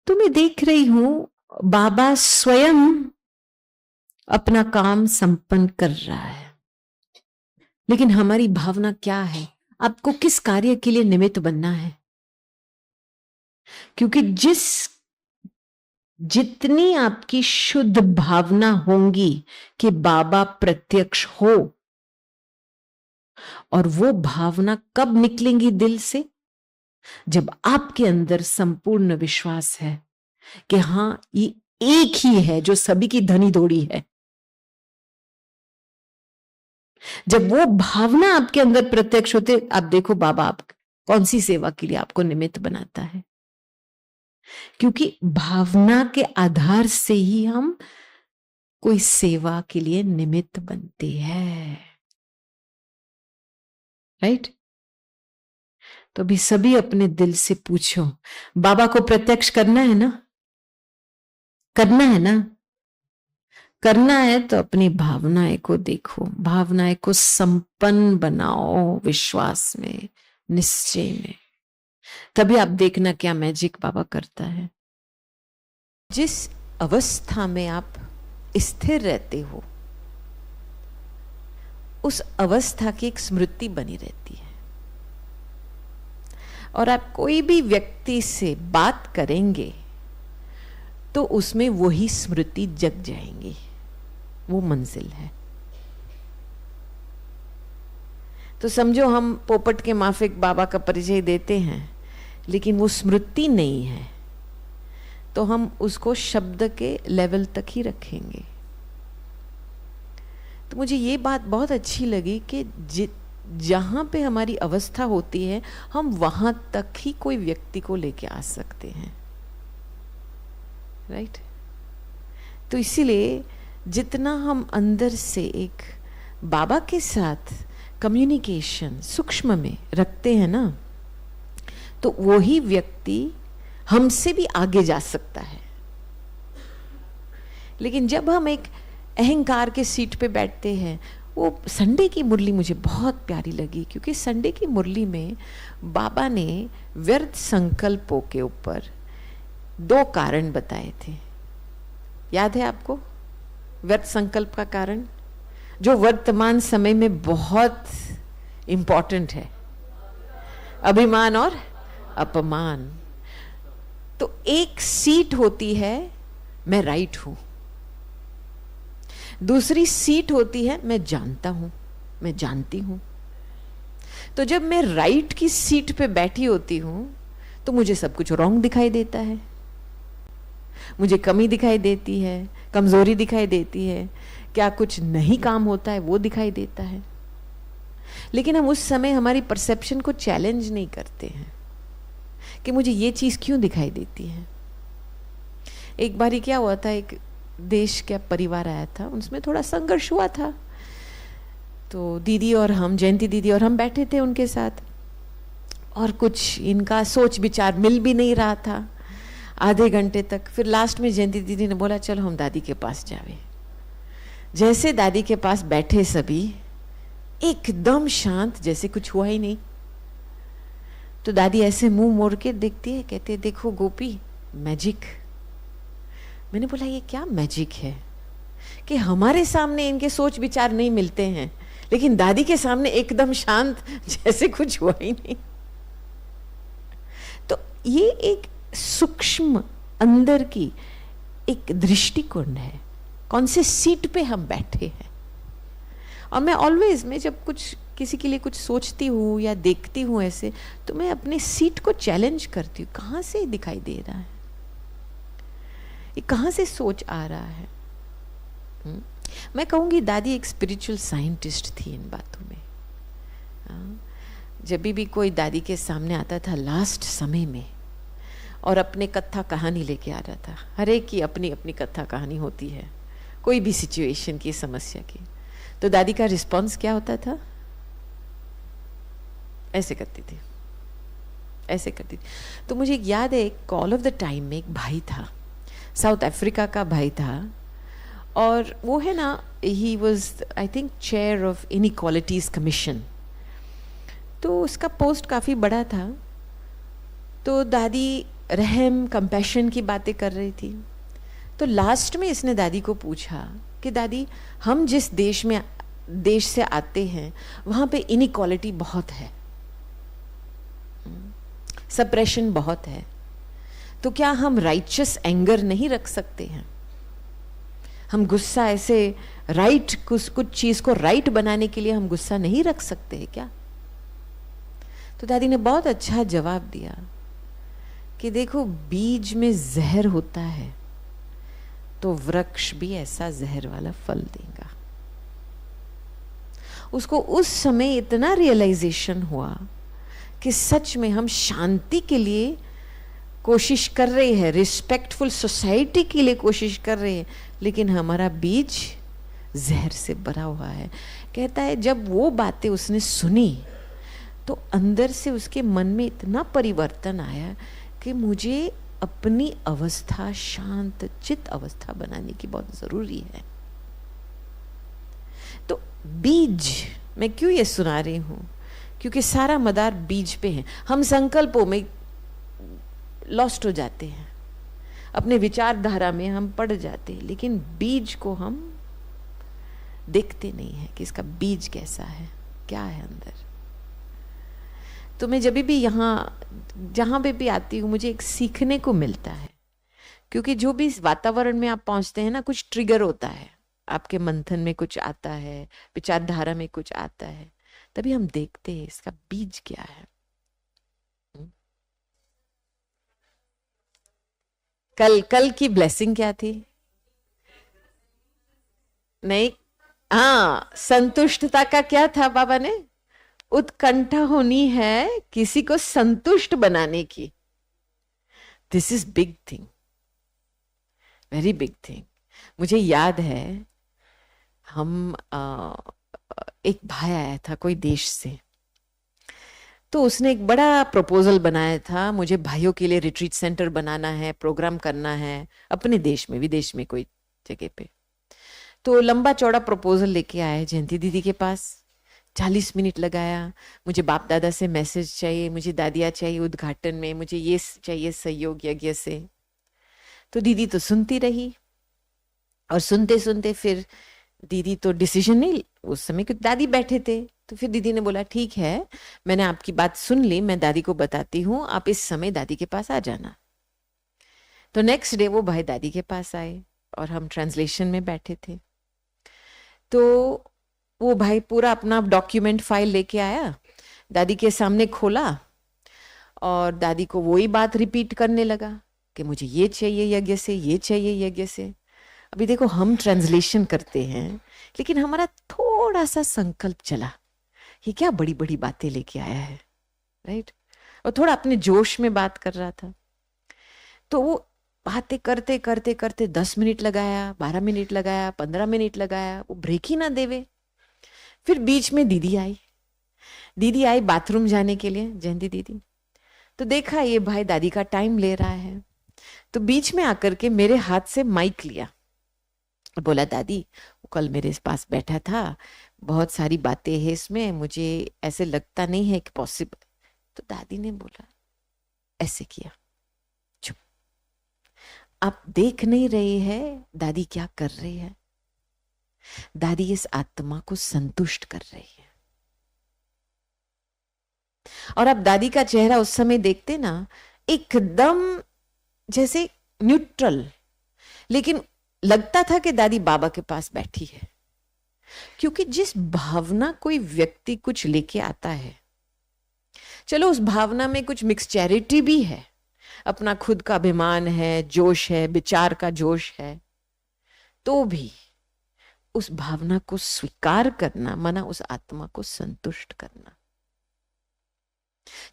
तो मैं देख रही हूं बाबा स्वयं अपना काम संपन्न कर रहा है, लेकिन हमारी भावना क्या है? आपको किस कार्य के लिए निमित्त बनना है? क्योंकि जितनी आपकी शुद्ध भावना होंगी कि बाबा प्रत्यक्ष हो, और वो भावना कब निकलेंगी दिल से? जब आपके अंदर संपूर्ण विश्वास है कि हां, ये एक ही है जो सभी की धनी दौड़ी है। जब वो भावना आपके अंदर प्रत्यक्ष होते, आप देखो बाबा आप कौन सी सेवा के लिए आपको निमित्त बनाता है, क्योंकि भावना के आधार से ही हम कोई सेवा के लिए निमित्त बनते हैं। राइट? तो अभी सभी अपने दिल से पूछो, बाबा को प्रत्यक्ष करना है ना? करना है ना? करना है तो अपनी भावनाएं को देखो, भावनाएं को संपन्न बनाओ विश्वास में, निश्चय में। तभी आप देखना क्या मैजिक बाबा करता है। जिस अवस्था में आप स्थिर रहते हो, उस अवस्था की एक स्मृति बनी रहती है, और आप कोई भी व्यक्ति से बात करेंगे तो उसमें वही स्मृति जग जाएंगी। वो मंजिल है। तो समझो हम पोपट के माफिक बाबा का परिचय देते हैं, लेकिन वो स्मृति नहीं है, तो हम उसको शब्द के लेवल तक ही रखेंगे। तो मुझे ये बात बहुत अच्छी लगी कि जहां पे हमारी अवस्था होती है, हम वहां तक ही कोई व्यक्ति को लेके आ सकते हैं। राइट? तो इसीलिए जितना हम अंदर से एक बाबा के साथ कम्युनिकेशन सूक्ष्म में रखते हैं ना, तो वही व्यक्ति हमसे भी आगे जा सकता है। लेकिन जब हम एक अहंकार के सीट पे बैठते हैं, वो संडे की मुरली मुझे बहुत प्यारी लगी, क्योंकि संडे की मुरली में बाबा ने व्यर्थ संकल्पों के ऊपर 2 कारण बताए थे। याद है आपको व्यर्थ संकल्प का कारण, जो वर्तमान समय में बहुत इंपॉर्टेंट है? अभिमान और अपमान। तो एक सीट होती है मैं राइट हूं, दूसरी सीट होती है मैं जानता हूं, मैं जानती हूं। तो जब मैं राइट की सीट पे बैठी होती हूं तो मुझे सब कुछ रॉन्ग दिखाई देता है, मुझे कमी दिखाई देती है, कमजोरी दिखाई देती है, क्या कुछ नहीं काम होता है वो दिखाई देता है। लेकिन हम उस समय हमारी परसेप्शन को चैलेंज नहीं करते हैं कि मुझे ये चीज क्यों दिखाई देती है। एक बारी क्या हुआ था, एक देश का परिवार आया था, उसमें थोड़ा संघर्ष हुआ था। तो दीदी और हम, जयंती दीदी और हम बैठे थे उनके साथ, और कुछ इनका सोच विचार मिल भी नहीं रहा था आधे घंटे तक। फिर लास्ट में जयंती दीदी ने बोला चलो हम दादी के पास जावे। जैसे दादी के पास बैठे सभी एकदम शांत, जैसे कुछ हुआ ही नहीं। तो दादी ऐसे मुंह मोड़ के देखती है, कहते देखो गोपी, मैजिक। मैंने बोला ये क्या मैजिक है कि हमारे सामने इनके सोच विचार नहीं मिलते हैं, लेकिन दादी के सामने एकदम शांत, जैसे कुछ हुआ ही नहीं। तो ये एक सूक्ष्म अंदर की एक दृष्टिकोण है, कौन से सीट पे हम बैठे हैं। और मैं जब कुछ किसी के लिए कुछ सोचती हूँ या देखती हूँ ऐसे, तो मैं अपने सीट को चैलेंज करती हूँ, कहाँ से दिखाई दे रहा है, ये कहाँ से सोच आ रहा है। मैं कहूँगी दादी एक स्पिरिचुअल साइंटिस्ट थी इन बातों में। जब भी कोई दादी के सामने आता था लास्ट समय में और अपने कथा कहानी लेके आ रहा था, हर एक की अपनी अपनी कथा कहानी होती है, कोई भी सिचुएशन की, समस्या की, तो दादी का रिस्पॉन्स क्या होता था? ऐसे करती थी, ऐसे करती थी। तो मुझे याद है एक कॉल ऑफ द टाइम में एक भाई था, साउथ अफ्रीका का भाई था, और वो है ना, he was I think chair of inequalities commission. तो उसका पोस्ट काफ़ी बड़ा था। तो दादी रहम कंपैशन की बातें कर रही थी। तो लास्ट में इसने दादी को पूछा कि दादी, हम जिस देश से आते हैं वहाँ पे इनइक्वालिटी बहुत है, सप्रेशन बहुत है, तो क्या हम राइचस एंगर नहीं रख सकते हैं? हम गुस्सा ऐसे कुछ चीज़ को राइट बनाने के लिए हम गुस्सा नहीं रख सकते हैं क्या? तो दादी ने बहुत अच्छा जवाब दिया कि देखो, बीज में जहर होता है तो वृक्ष भी ऐसा जहर वाला फल देगा। उसको उस समय इतना रियलाइजेशन हुआ कि सच में हम शांति के लिए कोशिश कर रहे हैं, रिस्पेक्टफुल सोसाइटी के लिए कोशिश कर रहे हैं, लेकिन हमारा बीज जहर से भरा हुआ है। कहता है जब वो बातें उसने सुनी तो अंदर से उसके मन में इतना परिवर्तन आया कि मुझे अपनी अवस्था शांत चित्त अवस्था बनाने की बहुत जरूरी है। तो बीज, मैं क्यों ये सुना रही हूं? क्योंकि सारा मदार बीज पे है। हम संकल्पों में लॉस्ट हो जाते हैं, अपने विचारधारा में हम पड़ जाते हैं, लेकिन बीज को हम देखते नहीं है कि इसका बीज कैसा है, क्या है अंदर। तो मैं जब भी जहाँ पे भी आती हूँ मुझे एक सीखने को मिलता है, क्योंकि जो भी इस वातावरण में आप पहुँचते हैं ना, कुछ ट्रिगर होता है, आपके मंथन में कुछ आता है, विचारधारा में कुछ आता है, तभी हम देखते हैं इसका बीज क्या है। कल की ब्लेसिंग क्या थी? नहीं, हाँ, संतुष्टता का क्या था बाबा ने? उत्कंठा होनी है किसी को संतुष्ट बनाने की। This is big thing, very big thing. मुझे याद है हम एक भाई आया था कोई देश से, तो उसने एक बड़ा प्रपोजल बनाया था, मुझे भाइयों के लिए रिट्रीट सेंटर बनाना है, प्रोग्राम करना है अपने देश में, विदेश में कोई जगह पे। तो लंबा चौड़ा प्रपोजल लेके आए जयंती दीदी के पास, 40 मिनट लगाया। मुझे बाप दादा से मैसेज चाहिए, मुझे दादिया चाहिए उद्घाटन में, मुझे ये चाहिए सहयोग यज्ञ से। तो दीदी तो सुनती रही, और सुनते सुनते फिर दीदी तो डिसीजन नहीं, उस समय क्योंकि दादी बैठे थे, तो फिर दीदी ने बोला ठीक है, मैंने आपकी बात सुन ली, मैं दादी को बताती हूँ, आप इस समय दादी के पास आ जाना। तो नेक्स्ट डे वो भाई दादी के पास आए और हम ट्रांसलेशन में बैठे थे। तो वो भाई पूरा अपना डॉक्यूमेंट फाइल लेके आया, दादी के सामने खोला और दादी को वही बात रिपीट करने लगा कि मुझे ये चाहिए यज्ञ से, ये चाहिए यज्ञ से। अभी देखो, हम ट्रांसलेशन करते हैं, लेकिन हमारा थोड़ा सा संकल्प चला, ये क्या बड़ी बड़ी बातें लेके आया है, राइट? और थोड़ा अपने जोश में बात कर रहा था। तो वो बातें करते करते करते 10 मिनट लगाया, 12 मिनट लगाया, 15 मिनट लगाया, वो ब्रेक ही ना देवे। फिर बीच में दीदी आई बाथरूम जाने के लिए, जयंती दीदी। तो देखा ये भाई दादी का टाइम ले रहा है, तो बीच में आकर के मेरे हाथ से माइक लिया, बोला दादी, वो कल मेरे पास बैठा था, बहुत सारी बातें हैं इसमें, मुझे ऐसे लगता नहीं है कि पॉसिबल। तो दादी ने बोला, ऐसे किया, चुप, आप देख नहीं रहे हैं दादी क्या कर रही है? दादी इस आत्मा को संतुष्ट कर रही है। और अब दादी का चेहरा उस समय देखते ना, एकदम जैसे न्यूट्रल, लेकिन लगता था कि दादी बाबा के पास बैठी है। क्योंकि जिस भावना कोई व्यक्ति कुछ लेके आता है, चलो उस भावना में कुछ मिक्सचैरिटी भी है, अपना खुद का अभिमान है, जोश है, विचार का जोश है, तो भी उस भावना को स्वीकार करना माना उस आत्मा को संतुष्ट करना।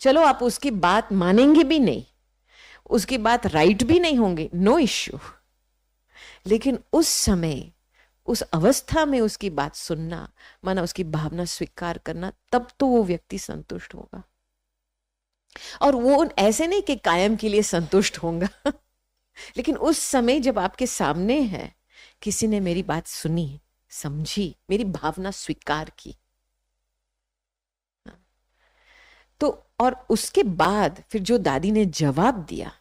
चलो आप उसकी बात मानेंगे भी नहीं, उसकी बात राइट भी नहीं होंगे, नो इश्यू, लेकिन उस समय उस अवस्था में उसकी बात सुनना माना उसकी भावना स्वीकार करना, तब तो वो व्यक्ति संतुष्ट होगा। और वो ऐसे नहीं कि कायम के लिए संतुष्ट होगा लेकिन उस समय जब आपके सामने है, किसी ने मेरी बात सुनी, समझी, मेरी भावना स्वीकार की, तो और उसके बाद फिर जो दादी ने जवाब दिया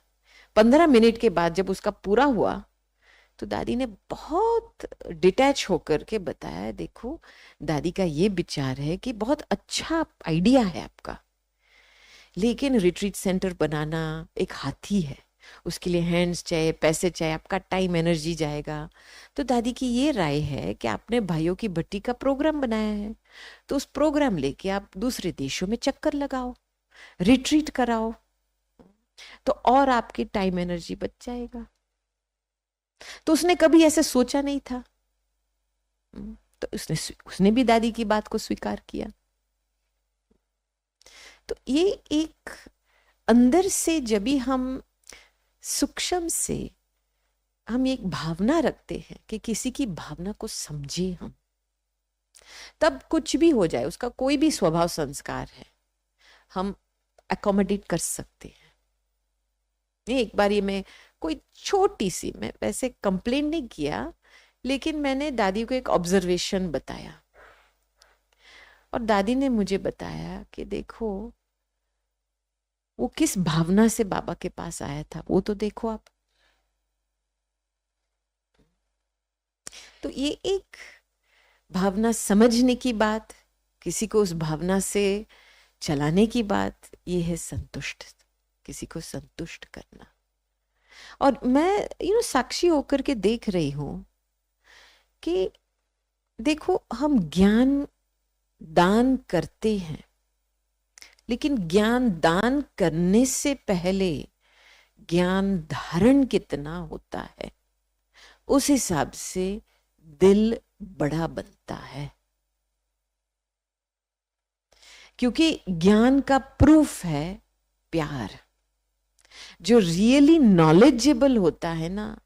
15 मिनट के बाद जब उसका पूरा हुआ, तो दादी ने बहुत डिटैच होकर के बताया, देखो दादी का ये विचार है कि बहुत अच्छा आइडिया है आपका, लेकिन रिट्रीट सेंटर बनाना एक हाथी है, उसके लिए हैंड्स चाहिए, पैसे चाहिए, आपका टाइम एनर्जी जाएगा। तो दादी की ये राय है कि आपने भाइयों की भट्टी का प्रोग्राम बनाया है, तो उस प्रोग्राम लेके आप दूसरे देशों में चक्कर लगाओ, रिट्रीट कराओ, तो और आपकी टाइम एनर्जी बच जाएगा। तो उसने कभी ऐसे सोचा नहीं था, तो उसने भी दादी की बात को स्वीकार किया। तो ये एक अंदर से जब भी हम सूक्ष्म से हम एक भावना रखते हैं कि किसी की भावना को समझे हम, तब कुछ भी हो जाए, उसका कोई भी स्वभाव संस्कार है, हम अकोमोडेट कर सकते हैं। एक बार ये मैं कोई छोटी सी, मैं वैसे कंप्लेन नहीं किया, लेकिन मैंने दादी को एक ऑब्जर्वेशन बताया, और दादी ने मुझे बताया कि देखो वो किस भावना से बाबा के पास आया था, वो तो देखो आप। तो ये एक भावना समझने की बात, किसी को उस भावना से चलाने की बात, ये है संतुष्ट, किसी को संतुष्ट करना। और मैं साक्षी होकर के देख रही हूं कि देखो हम ज्ञान दान करते हैं, लेकिन ज्ञान दान करने से पहले ज्ञान धारण कितना होता है, उस हिसाब से दिल बड़ा बनता है। क्योंकि ज्ञान का प्रूफ है प्यार। जो रियली नॉलेजेबल होता है ना,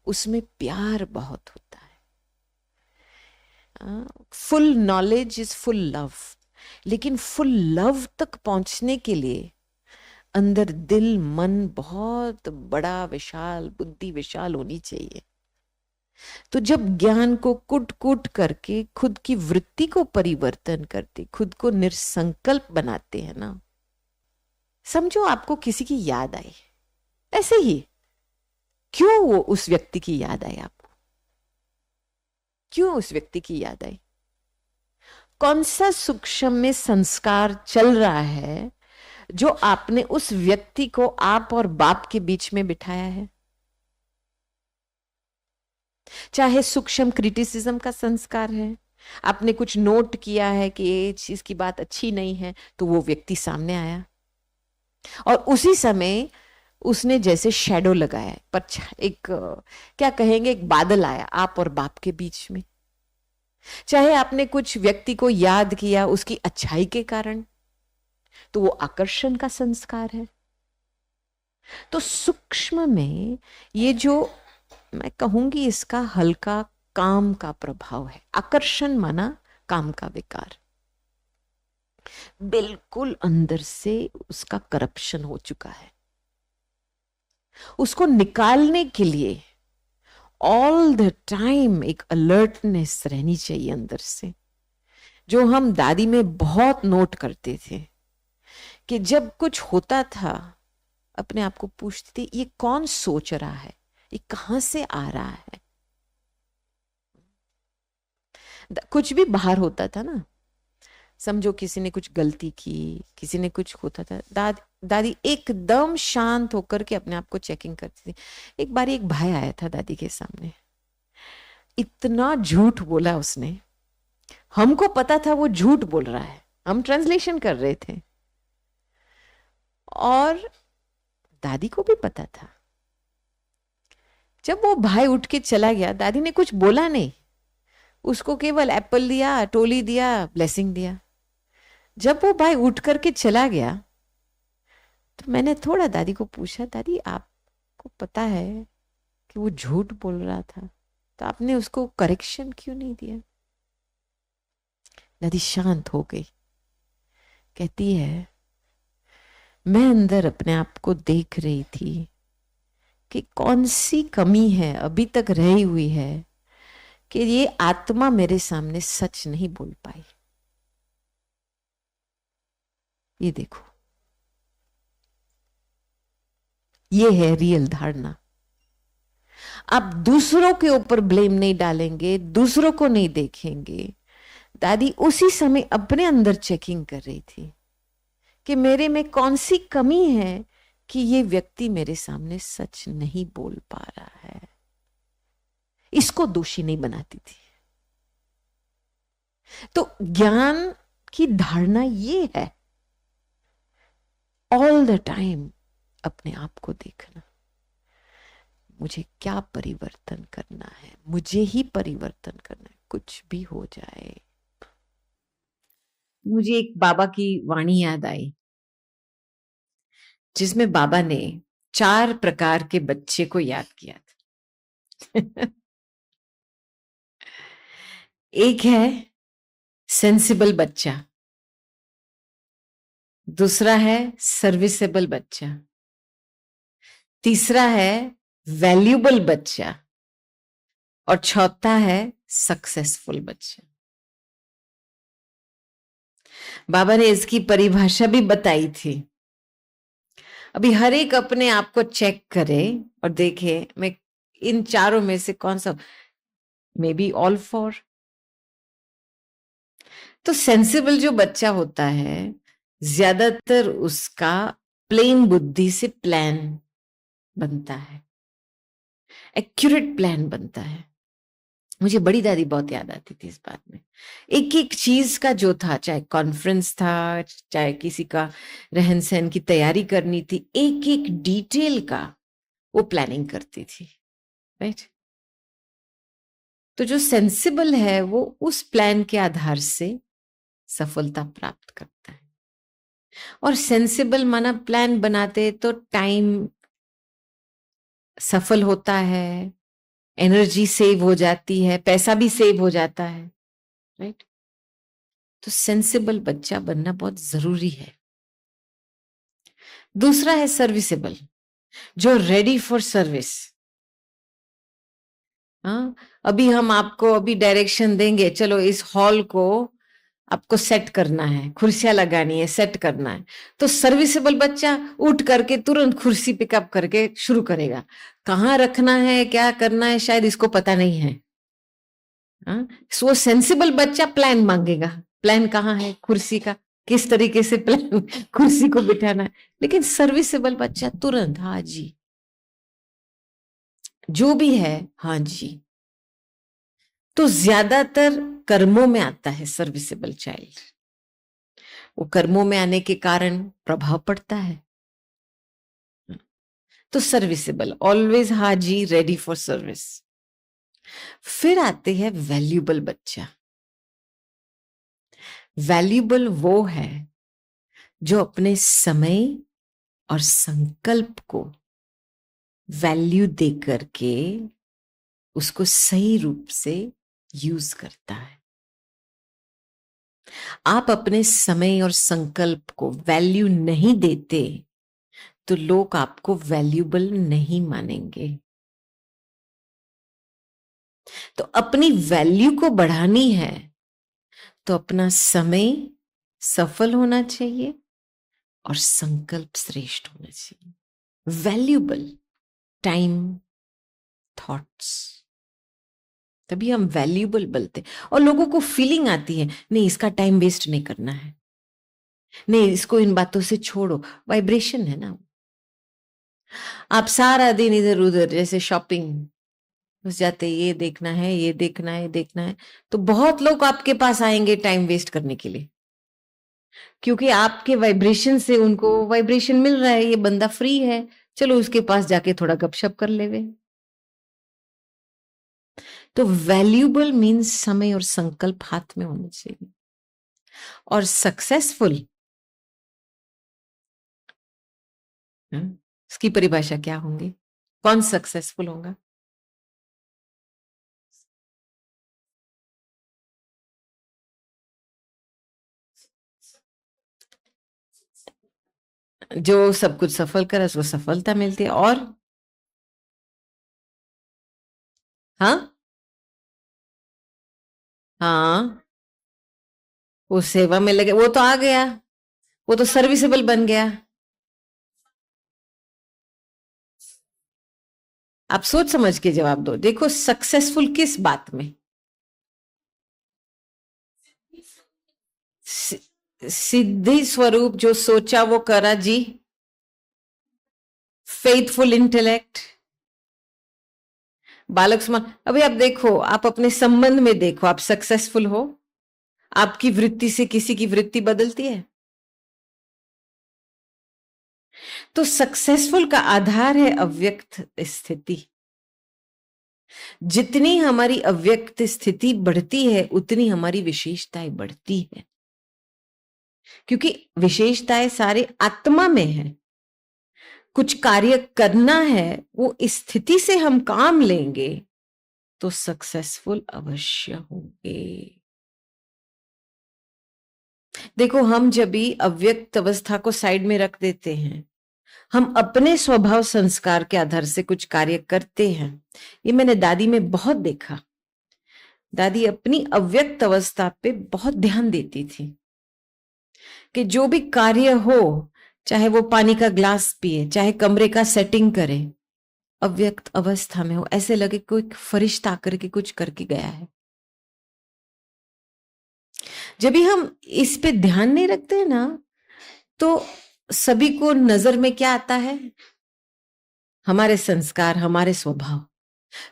उसमें प्यार बहुत होता है। Full knowledge is full love, लेकिन फुल लव तक पहुंचने के लिए अंदर दिल मन बहुत बड़ा विशाल, बुद्धि विशाल होनी चाहिए। तो जब ज्ञान को कुट कुट करके खुद की वृत्ति को परिवर्तन करते, खुद को निरसंकल्प बनाते हैं ना, समझो आपको किसी की याद आई, ऐसे ही क्यों वो उस व्यक्ति की याद आई, आपको क्यों उस व्यक्ति की याद आई? कौन सा सूक्ष्म में संस्कार चल रहा है जो आपने उस व्यक्ति को आप और बाप के बीच में बिठाया है? चाहे सूक्ष्म क्रिटिसिज्म का संस्कार है, आपने कुछ नोट किया है कि ये चीज की बात अच्छी नहीं है, तो वो व्यक्ति सामने आया और उसी समय उसने जैसे शैडो लगाया, पर एक क्या कहेंगे, एक बादल आया आप और बाप के बीच में। चाहे आपने कुछ व्यक्ति को याद किया उसकी अच्छाई के कारण, तो वो आकर्षण का संस्कार है। तो सूक्ष्म में ये जो मैं कहूंगी, इसका हल्का काम का प्रभाव है। आकर्षण माना काम का विकार, बिल्कुल अंदर से उसका करप्शन हो चुका है। उसको निकालने के लिए ऑल द टाइम एक अलर्टनेस रहनी चाहिए अंदर से, जो हम दादी में बहुत नोट करते थे कि जब कुछ होता था अपने आप को पूछते थे, ये कौन सोच रहा है, ये कहां से आ रहा है। कुछ भी बाहर होता था ना, समझो किसी ने कुछ गलती की, किसी ने कुछ होता था, दादी एकदम शांत होकर के अपने आप को चेकिंग करती थी। एक बार एक भाई आया था दादी के सामने, इतना झूठ बोला उसने, हमको पता था वो झूठ बोल रहा है, हम ट्रांसलेशन कर रहे थे और दादी को भी पता था। जब वो भाई उठ के चला गया, दादी ने कुछ बोला नहीं, उसको केवल एप्पल दिया, टोली दिया, ब्लेसिंग दिया। जब वो भाई उठ करके चला गया, तो मैंने थोड़ा दादी को पूछा, दादी आपको पता है कि वो झूठ बोल रहा था, तो आपने उसको करेक्शन क्यों नहीं दिया? दादी शांत हो गई, कहती है मैं अंदर अपने आप को देख रही थी कि कौन सी कमी है अभी तक रही हुई है कि ये आत्मा मेरे सामने सच नहीं बोल पाई। ये देखो, ये है रियल धारणा। आप दूसरों के ऊपर ब्लेम नहीं डालेंगे, दूसरों को नहीं देखेंगे। दादी उसी समय अपने अंदर चेकिंग कर रही थी कि मेरे में कौन सी कमी है कि ये व्यक्ति मेरे सामने सच नहीं बोल पा रहा है। इसको दोषी नहीं बनाती थी। तो ज्ञान की धारणा ये है, ऑल द टाइम अपने आप को देखना, मुझे क्या परिवर्तन करना है, मुझे ही परिवर्तन करना है, कुछ भी हो जाए। मुझे एक बाबा की वाणी याद आई जिसमें बाबा ने 4 प्रकार के बच्चे को याद किया था। एक है सेंसिबल बच्चा, दूसरा है सर्विसेबल बच्चा, तीसरा है वैल्यूबल बच्चा और चौथा है सक्सेसफुल बच्चा। बाबा ने इसकी परिभाषा भी बताई थी। अभी हर एक अपने आप को चेक करे और देखे मैं इन चारों में से कौन सा, मे बी ऑल फोर। तो सेंसिबल जो बच्चा होता है ज्यादातर उसका प्लेन बुद्धि से प्लान बनता है, एक्यूरेट प्लान बनता है। मुझे बड़ी दादी बहुत याद आती थी इस बात में। एक एक चीज का जो था, चाहे कॉन्फ्रेंस था, चाहे किसी का रहन सहन की तैयारी करनी थी, एक एक डिटेल का वो प्लानिंग करती थी, राइट। तो जो सेंसिबल है वो उस प्लान के आधार से सफलता प्राप्त करता है। और सेंसिबल माना प्लान बनाते तो टाइम सफल होता है, एनर्जी सेव हो जाती है, पैसा भी सेव हो जाता है, राइट। तो सेंसिबल बच्चा बनना बहुत जरूरी है। दूसरा है सर्विसेबल, जो रेडी फॉर सर्विस। हाँ, अभी हम आपको अभी डायरेक्शन देंगे, चलो इस हॉल को आपको सेट करना है, कुर्सियां लगानी है, सेट करना है। तो सर्विसेबल बच्चा उठ करके तुरंत कुर्सी पिकअप करके शुरू करेगा। कहाँ रखना है, क्या करना है, शायद इसको पता नहीं है। हाँ, वो सेंसिबल बच्चा प्लान मांगेगा, प्लान कहाँ है कुर्सी का, किस तरीके से प्लान कुर्सी को बिठाना है। लेकिन सर्विसेबल बच्चा तुरंत हाँ जी, जो भी है हाँ जी। तो ज्यादातर कर्मों में आता है सर्विसेबल चाइल्ड। वो कर्मों में आने के कारण प्रभाव पड़ता है। तो serviceable, always Haji, ready for service. फिर आते हैं वैल्यूबल बच्चा। वैल्यूबल वो है जो अपने समय और संकल्प को वैल्यू दे करके उसको सही रूप से यूज करता है। आप अपने समय और संकल्प को वैल्यू नहीं देते तो लोग आपको वैल्यूबल नहीं मानेंगे। तो अपनी वैल्यू को बढ़ानी है तो अपना समय सफल होना चाहिए और संकल्प श्रेष्ठ होना चाहिए। वैल्यूबल टाइम, थॉट्स, तभी हम वैल्यूबल बोलते। और लोगों को फीलिंग आती है, नहीं इसका टाइम वेस्ट नहीं करना है, नहीं इसको इन बातों से छोड़ो। वाइब्रेशन है ना। आप सारा दिन इधर उधर जैसे शॉपिंग घुस जाते, ये देखना है, ये देखना है, ये देखना है। तो बहुत लोग आपके पास आएंगे टाइम वेस्ट करने के लिए, क्योंकि आपके वाइब्रेशन से उनको वाइब्रेशन मिल रहा है, ये बंदा फ्री है, चलो उसके पास जाके थोड़ा गपशप कर लेवे। तो वैल्यूबल मीन्स समय और संकल्प हाथ में होना चाहिए। और सक्सेसफुल, इसकी परिभाषा क्या होंगी? कौन सक्सेसफुल होगा? जो सब कुछ सफल करे उसको सफलता मिलती है। और हाँ, हाँ, वो सेवा में लगे, वो तो आ गया, वो तो सर्विसेबल बन गया। आप सोच समझ के जवाब दो। देखो सक्सेसफुल किस बात में? सिद्धि स्वरूप जो सोचा वो करा जी। फेथफुल इंटेलेक्ट, बालक समान। अभी आप देखो, आप अपने संबंध में देखो, आप सक्सेसफुल हो, आपकी वृत्ति से किसी की वृत्ति बदलती है? तो सक्सेसफुल का आधार है अव्यक्त स्थिति। जितनी हमारी अव्यक्त स्थिति बढ़ती है उतनी हमारी विशेषताएं बढ़ती है, क्योंकि विशेषताएं सारे आत्मा में है। कुछ कार्य करना है, वो स्थिति से हम काम लेंगे तो सक्सेसफुल अवश्य होंगे। देखो, हम जब भी अव्यक्त अवस्था को साइड में रख देते हैं, हम अपने स्वभाव संस्कार के आधार से कुछ कार्य करते हैं। ये मैंने दादी में बहुत देखा। दादी अपनी अव्यक्त अवस्था पे बहुत ध्यान देती थी कि जो भी कार्य हो, चाहे वो पानी का ग्लास पिए, चाहे कमरे का सेटिंग करे, अव्यक्त अवस्था में हो, ऐसे लगे कोई फरिश्ता आकर के कुछ करके गया है। जब भी हम इस पे ध्यान नहीं रखते हैं ना, तो सभी को नजर में क्या आता है? हमारे संस्कार, हमारे स्वभाव।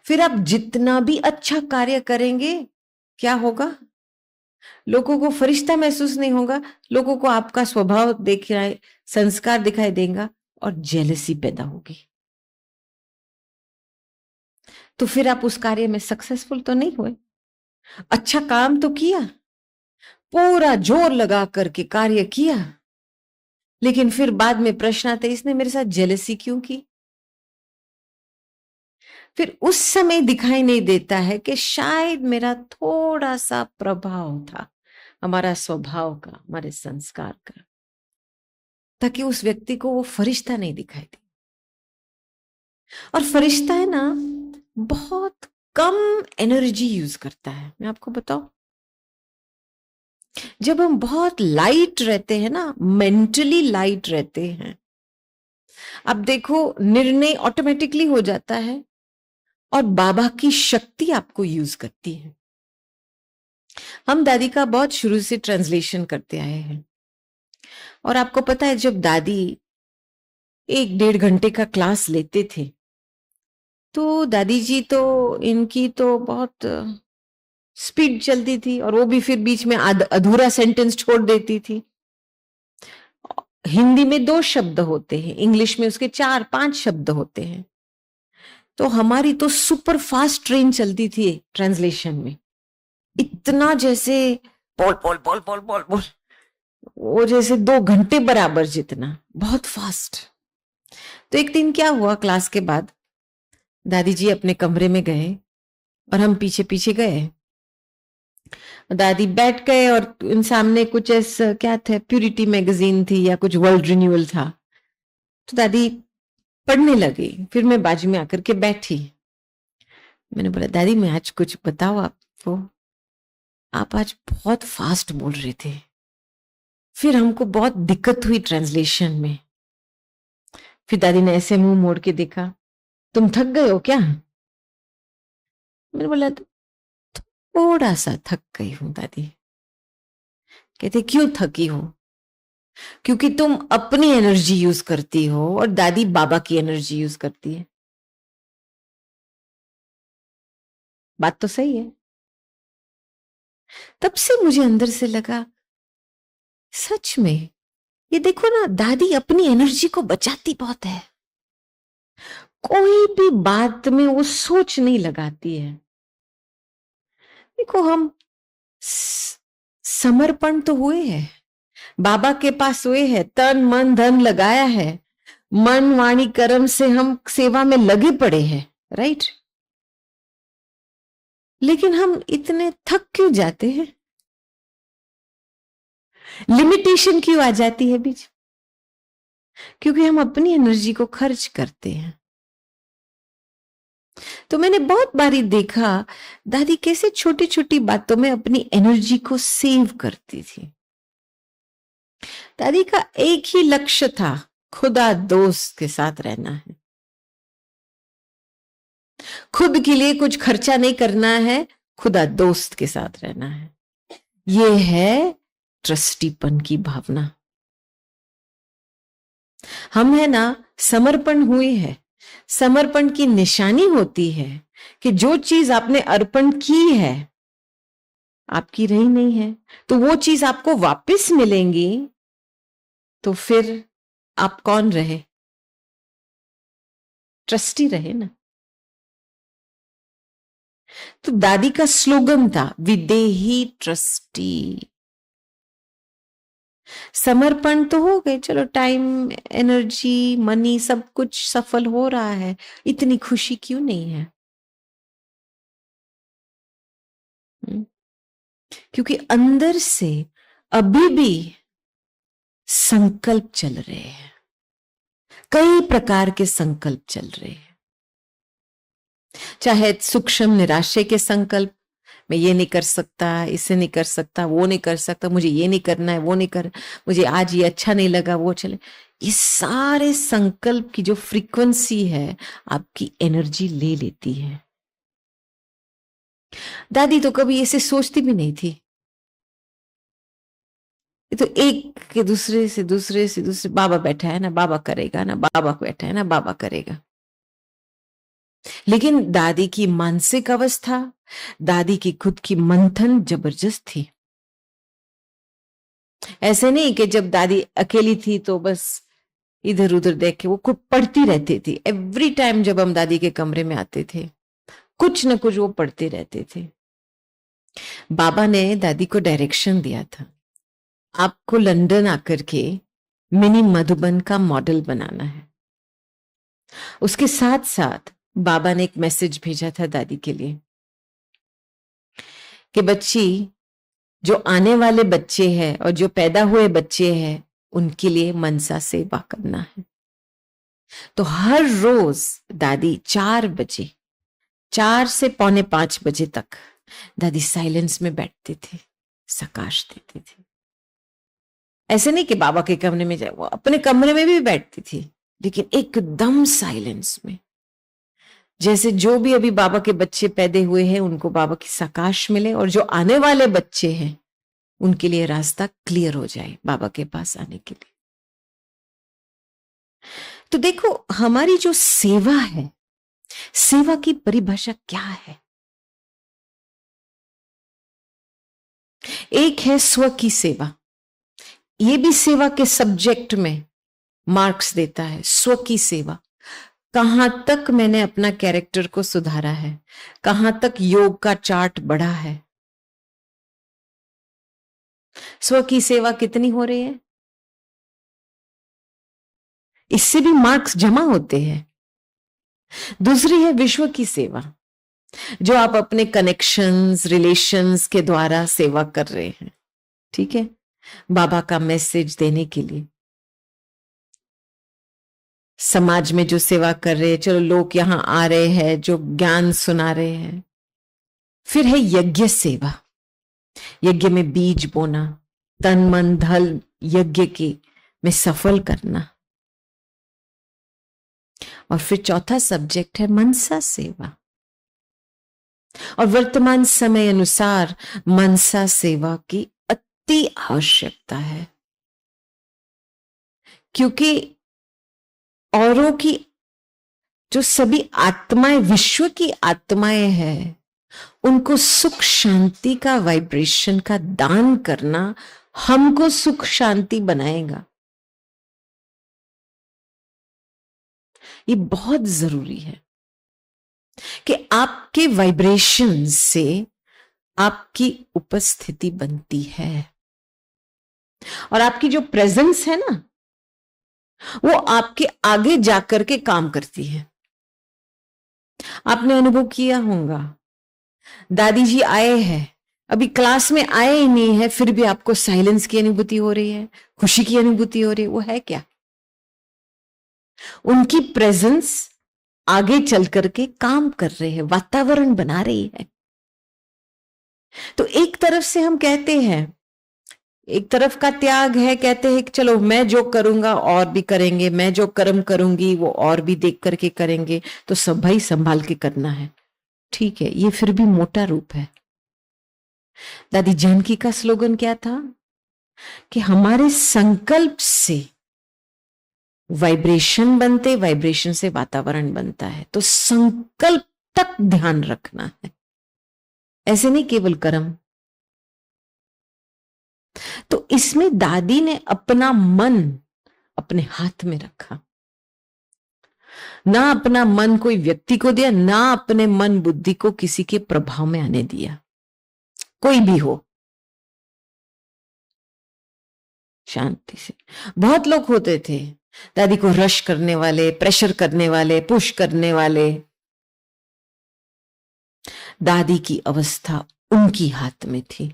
फिर आप जितना भी अच्छा कार्य करेंगे, क्या होगा? लोगों को फरिश्ता महसूस नहीं होगा, लोगों को आपका स्वभाव दिखाई, संस्कार दिखाई देगा और जेलसी पैदा होगी। तो फिर आप उस कार्य में सक्सेसफुल तो नहीं हुए। अच्छा काम तो किया, पूरा जोर लगा करके कार्य किया, लेकिन फिर बाद में प्रश्न आते, इसने मेरे साथ जेलसी क्यों की? फिर उस समय दिखाई नहीं देता है कि शायद मेरा थोड़ा सा प्रभाव था, हमारा स्वभाव का, हमारे संस्कार का, ताकि उस व्यक्ति को वो फरिश्ता नहीं दिखाई दे। और फरिश्ता है ना, बहुत कम एनर्जी यूज करता है। मैं आपको बताऊं, जब हम बहुत लाइट रहते हैं ना, मेंटली लाइट रहते हैं, अब देखो निर्णय ऑटोमेटिकली हो जाता है और बाबा की शक्ति आपको यूज करती है। हम दादी का बहुत शुरू से ट्रांसलेशन करते आए हैं, और आपको पता है जब दादी 1-1.5 घंटे का क्लास लेते थे, तो दादी जी तो, इनकी तो बहुत स्पीड चलती थी, और वो भी फिर बीच में अधूरा सेंटेंस छोड़ देती थी। हिंदी में 2 शब्द होते हैं, इंग्लिश में उसके 4-5 शब्द होते हैं। तो हमारी तो सुपर फास्ट ट्रेन चलती थी ट्रांसलेशन में, इतना जैसे बोल बोल बोल बोल बोल बोल, वो जैसे 2 घंटे बराबर जितना, बहुत फास्ट। तो एक दिन क्या हुआ, क्लास के बाद दादी जी अपने कमरे में गए और हम पीछे पीछे गए। दादी बैठ गए और उन सामने कुछ ऐसा क्या था, प्यूरिटी मैगजीन थी या कुछ वर्ल्ड रिन्यूअल था, तो दादी पढ़ने लगी। फिर मैं बाजू में आकर के बैठी। मैंने बोला, दादी मैं आज कुछ बताओ आपको, आप आज बहुत फास्ट बोल रहे थे, फिर हमको बहुत दिक्कत हुई ट्रांसलेशन में। फिर दादी ने ऐसे मुंह मोड़ के देखा, तुम थक गए हो क्या? मैंने बोला, थोड़ा सा थक गई हूं दादी। कहते, क्यों थकी हो? क्योंकि तुम अपनी एनर्जी यूज करती हो और दादी बाबा की एनर्जी यूज करती है। बात तो सही है। तब से मुझे अंदर से लगा, सच में ये देखो ना, दादी अपनी एनर्जी को बचाती बहुत है, कोई भी बात में वो सोच नहीं लगाती है। देखो, हम समर्पण तो हुए हैं, बाबा के पास हुए हैं, तन मन धन लगाया है, मन वाणी कर्म से हम सेवा में लगे पड़े हैं, राइट? लेकिन हम इतने थक क्यों जाते हैं? लिमिटेशन क्यों आ जाती है बीच? क्योंकि हम अपनी एनर्जी को खर्च करते हैं। तो मैंने बहुत बारी देखा दादी कैसे छोटी छोटी बातों में अपनी एनर्जी को सेव करती थी। दादी का एक ही लक्ष्य था, खुदा दोस्त के साथ रहना है, खुद के लिए कुछ खर्चा नहीं करना है, खुदा दोस्त के साथ रहना है। ये है ट्रस्टीपन की भावना। हम है ना, समर्पण हुए है। समर्पण की निशानी होती है कि जो चीज आपने अर्पण की है आपकी रही नहीं है, तो वो चीज आपको वापस मिलेंगी। तो फिर आप कौन रहे? ट्रस्टी रहे ना। तो दादी का स्लोगन था विदेही ट्रस्टी। समर्पण तो हो गए, चलो टाइम, एनर्जी, मनी सब कुछ सफल हो रहा है, इतनी खुशी क्यों नहीं है? क्योंकि अंदर से अभी भी संकल्प चल रहे हैं, कई प्रकार के संकल्प चल रहे हैं। चाहे सूक्ष्म निराशे के संकल्प, मैं ये नहीं कर सकता, इसे नहीं कर सकता, वो नहीं कर सकता, मुझे ये नहीं करना है, वो नहीं कर, मुझे आज ये अच्छा नहीं लगा, वो चले। ये सारे संकल्प की जो फ्रीक्वेंसी है आपकी एनर्जी ले लेती है। दादी तो कभी ऐसे सोचती भी नहीं थी। ये तो एक के दूसरे से दूसरे से दूसरे, बाबा बैठा है ना, बाबा करेगा ना, बाबा बैठा है ना, बाबा करेगा। लेकिन दादी की मानसिक अवस्था, दादी की खुद की मंथन जबरदस्त थी। ऐसे नहीं कि जब दादी अकेली थी तो बस इधर उधर देख के वो कुछ पढ़ती रहती थी। एवरी टाइम जब हम दादी के कमरे में आते थे कुछ न कुछ वो पढ़ते रहते थे। बाबा ने दादी को डायरेक्शन दिया था, आपको लंदन आकर के मिनी मधुबन का मॉडल बनाना है। उसके साथ साथ बाबा ने एक मैसेज भेजा था दादी के लिए कि बच्ची, जो आने वाले बच्चे हैं और जो पैदा हुए बच्चे हैं उनके लिए मनसा सेवा करना है। तो हर रोज दादी 4 बजे, 4 से पौने 5 बजे तक दादी साइलेंस में बैठते थे, सकाश देते थे। ऐसे नहीं कि बाबा के कमरे में जाए, वो अपने कमरे में भी बैठती थी, लेकिन एकदम साइलेंस में। जैसे जो भी अभी बाबा के बच्चे पैदा हुए हैं उनको बाबा की सकाश मिले, और जो आने वाले बच्चे हैं उनके लिए रास्ता क्लियर हो जाए बाबा के पास आने के लिए। तो देखो, हमारी जो सेवा है, सेवा की परिभाषा क्या है? एक है स्व की सेवा, ये भी सेवा के सब्जेक्ट में मार्क्स देता है। स्व की सेवा, कहां तक मैंने अपना कैरेक्टर को सुधारा है, कहां तक योग का चार्ट बढ़ा है। स्व की सेवा कितनी हो रही है, इससे भी मार्क्स जमा होते हैं। दूसरी है विश्व की सेवा, जो आप अपने कनेक्शंस, रिलेशंस के द्वारा सेवा कर रहे हैं। ठीक है, बाबा का मैसेज देने के लिए समाज में जो सेवा कर रहे हैं, चलो लोग यहां आ रहे हैं जो ज्ञान सुना रहे हैं। फिर है यज्ञ सेवा, यज्ञ में बीज बोना, तन मन धन यज्ञ की में सफल करना। और फिर चौथा सब्जेक्ट है मनसा सेवा, और वर्तमान समय अनुसार मनसा सेवा की अति आवश्यकता है, क्योंकि औरों की जो सभी आत्माएं, विश्व की आत्माएं हैं, उनको सुख शांति का वाइब्रेशन का दान करना हमको सुख शांति बनाएगा। ये बहुत जरूरी है कि आपके वाइब्रेशन से आपकी उपस्थिति बनती है, और आपकी जो प्रेजेंस है ना, वो आपके आगे जाकर के काम करती है। आपने अनुभव किया होगा, दादी जी आए हैं, अभी क्लास में आए ही नहीं है, फिर भी आपको साइलेंस की अनुभूति हो रही है, खुशी की अनुभूति हो रही है। वो है क्या? उनकी प्रेजेंस आगे चल करके काम कर रहे हैं, वातावरण बना रही है। तो एक तरफ से हम कहते हैं, एक तरफ का त्याग है, कहते हैं कि चलो मैं जो करूंगा और भी करेंगे, मैं जो कर्म करूंगी वो और भी देख करके करेंगे, तो सब भाई संभाल के करना है। ठीक है, ये फिर भी मोटा रूप है। दादी जानकी का स्लोगन क्या था कि हमारे संकल्प से वाइब्रेशन बनते, वाइब्रेशन से वातावरण बनता है। तो संकल्प तक ध्यान रखना है, ऐसे नहीं केवल कर्म। तो इसमें दादी ने अपना मन अपने हाथ में रखा, ना अपना मन कोई व्यक्ति को दिया, ना अपने मन बुद्धि को किसी के प्रभाव में आने दिया, कोई भी हो, शांति से। बहुत लोग होते थे दादी को रश करने वाले, प्रेशर करने वाले, पुश करने वाले। दादी की अवस्था उनकी हाथ में थी।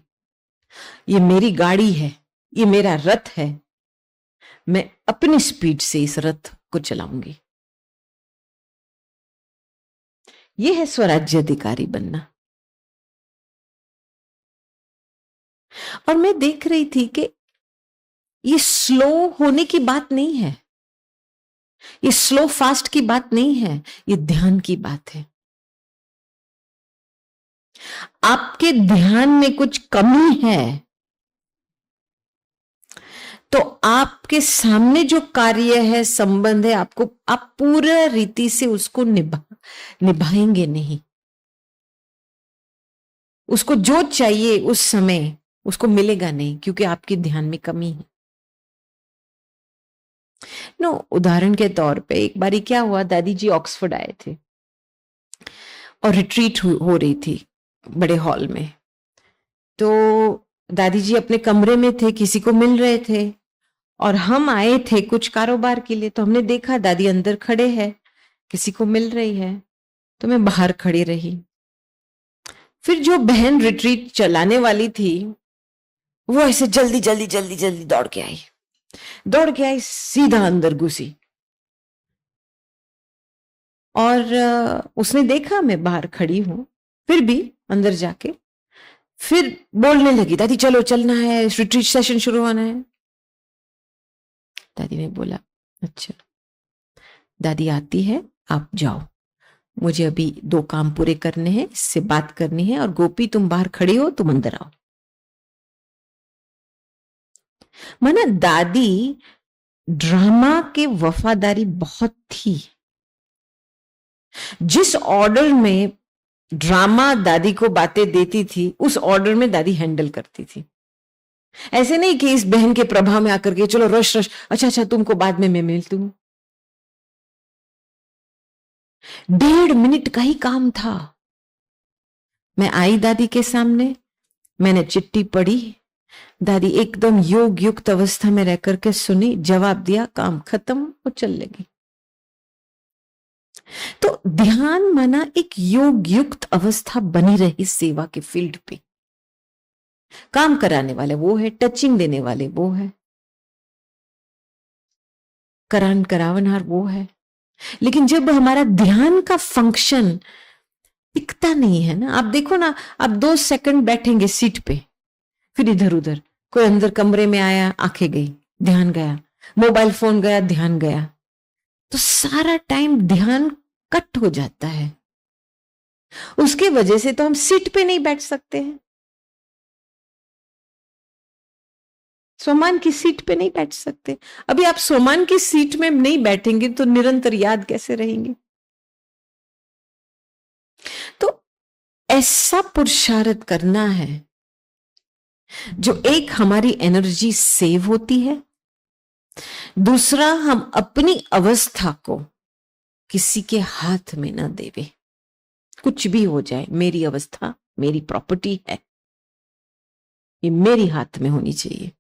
ये मेरी गाड़ी है, ये मेरा रथ है, मैं अपनी स्पीड से इस रथ को चलाऊंगी। ये है स्वराज्य अधिकारी बनना। और मैं देख रही थी कि ये स्लो होने की बात नहीं है, ये स्लो फास्ट की बात नहीं है, ये ध्यान की बात है। आपके ध्यान में कुछ कमी है तो आपके सामने जो कार्य है, संबंध है, आप पूरा रीति से उसको निभाएंगे नहीं। उसको जो चाहिए उस समय उसको मिलेगा नहीं, क्योंकि आपके ध्यान में कमी है। उदाहरण के तौर पे एक बारी क्या हुआ, दादी जी ऑक्सफोर्ड आए थे और रिट्रीट हो रही थी बड़े हॉल में। तो दादी जी अपने कमरे में थे, किसी को मिल रहे थे, और हम आए थे कुछ कारोबार के लिए। तो हमने देखा दादी अंदर खड़े हैं, किसी को मिल रही है, तो मैं बाहर खड़ी रही। फिर जो बहन रिट्रीट चलाने वाली थी वो ऐसे जल्दी जल्दी जल्दी जल्दी दौड़ के आई, सीधा अंदर घुसी। और उसने देखा मैं बाहर खड़ी हूं, फिर भी अंदर जाके फिर बोलने लगी, दादी चलो चलना है, रिट्रीट सेशन शुरू होना है। दादी ने बोला अच्छा दादी आती है, आप जाओ, मुझे अभी 2 काम पूरे करने हैं, इससे बात करनी है, और गोपी तुम बाहर खड़ी हो, तुम अंदर आओ। माना दादी ड्रामा के वफादारी बहुत थी। जिस ऑर्डर में ड्रामा दादी को बातें देती थी, उस ऑर्डर में दादी हैंडल करती थी। ऐसे नहीं कि इस बहन के प्रभाव में आकर के चलो रश रश, अच्छा तुमको बाद में मैं मिलती हूं। 1.5 मिनट का ही काम था। मैं आई दादी के सामने, मैंने चिट्ठी पढ़ी, दादी एकदम योग युक्त अवस्था में रह करके सुनी, जवाब दिया, काम खत्म, वो चल लगी। तो ध्यान माना एक योग युक्त अवस्था बनी रही सेवा के फील्ड पे। काम कराने वाले वो है, टचिंग देने वाले वो है, करावनहार वो है। लेकिन जब हमारा ध्यान का फंक्शन टिकता नहीं है ना, आप देखो ना, आप 2 सेकंड बैठेंगे सीट पे, फिर इधर उधर, कोई अंदर कमरे में आया, आंखें गई, ध्यान गया, मोबाइल फोन गया, ध्यान गया, तो सारा टाइम ध्यान कट हो जाता है। उसके वजह से तो हम सीट पे नहीं बैठ सकते हैं, सोमान की सीट पे नहीं बैठ सकते। अभी आप सोमान की सीट में नहीं बैठेंगे तो निरंतर याद कैसे रहेंगे? तो ऐसा पुरुषार्थ करना है जो एक हमारी एनर्जी सेव होती है, दूसरा हम अपनी अवस्था को किसी के हाथ में ना देवे। कुछ भी हो जाए, मेरी अवस्था मेरी प्रॉपर्टी है, ये मेरी हाथ में होनी चाहिए।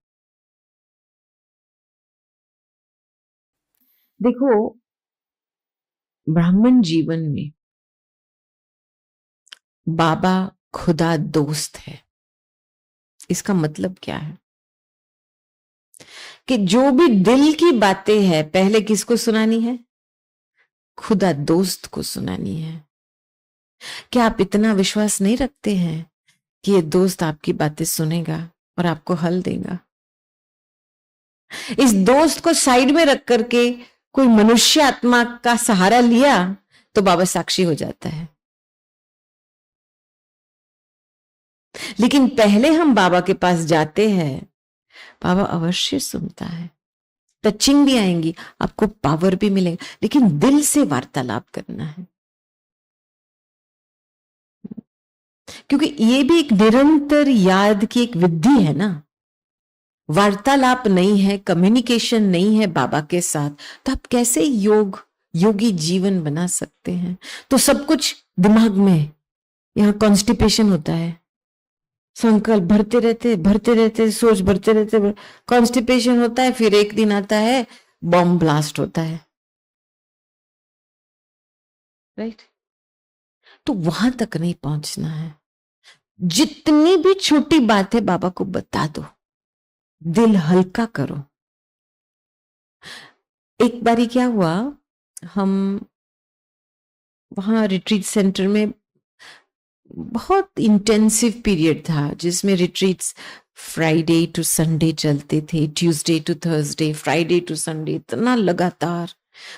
देखो, ब्राह्मण जीवन में बाबा खुदा दोस्त है। इसका मतलब क्या है कि जो भी दिल की बातें हैं पहले किसको सुनानी है? खुदा दोस्त को सुनानी है। क्या आप इतना विश्वास नहीं रखते हैं कि ये दोस्त आपकी बातें सुनेगा और आपको हल देगा? इस दोस्त को साइड में रख करके कोई मनुष्य आत्मा का सहारा लिया तो बाबा साक्षी हो जाता है। लेकिन पहले हम बाबा के पास जाते हैं, बाबा अवश्य सुनता है, टचिंग भी आएंगी, आपको पावर भी मिलेगा, लेकिन दिल से वार्तालाप करना है। क्योंकि ये भी एक निरंतर याद की एक विधि है ना। वार्तालाप नहीं है, कम्युनिकेशन नहीं है बाबा के साथ, तो आप कैसे योगी जीवन बना सकते हैं? तो सब कुछ दिमाग में, यहां कॉन्स्टिपेशन होता है, संकल्प भरते रहते, सोच भरते रहते, कॉन्स्टिपेशन होता है, फिर एक दिन आता है बॉम्ब ब्लास्ट होता है, राइट? तो वहां तक नहीं पहुंचना है। जितनी भी छोटी बात है बाबा को बता दो, दिल हल्का करो। एक बारी क्या हुआ, हम वहां रिट्रीट सेंटर में बहुत इंटेंसिव पीरियड था, जिसमें रिट्रीट्स फ्राइडे टू संडे चलते थे, Tuesday to Thursday, Friday to Sunday, इतना लगातार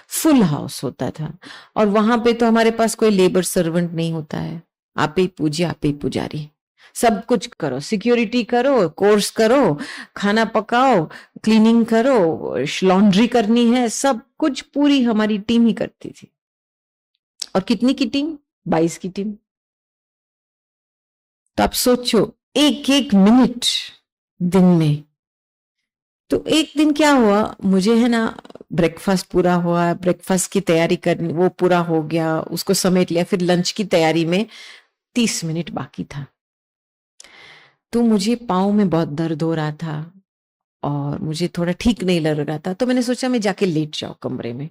फुल हाउस होता था। और वहां पे तो हमारे पास कोई लेबर सर्वेंट नहीं होता है, आप ही पूजी, आप ही पुजारी, सब कुछ करो, सिक्योरिटी करो, कोर्स करो, खाना पकाओ, क्लीनिंग करो, लॉन्ड्री करनी है, सब कुछ पूरी हमारी टीम ही करती थी। और कितनी की टीम? 22 की टीम। तो आप सोचो, एक एक मिनट दिन में। तो एक दिन क्या हुआ, मुझे है ना ब्रेकफास्ट पूरा हुआ, ब्रेकफास्ट की तैयारी करनी, वो पूरा हो गया, उसको समेट लिया, फिर लंच की तैयारी में 30 मिनट बाकी था। तो मुझे पाँव में बहुत दर्द हो रहा था और मुझे थोड़ा ठीक नहीं लग रहा था, तो मैंने सोचा मैं जाके लेट जाऊं कमरे में।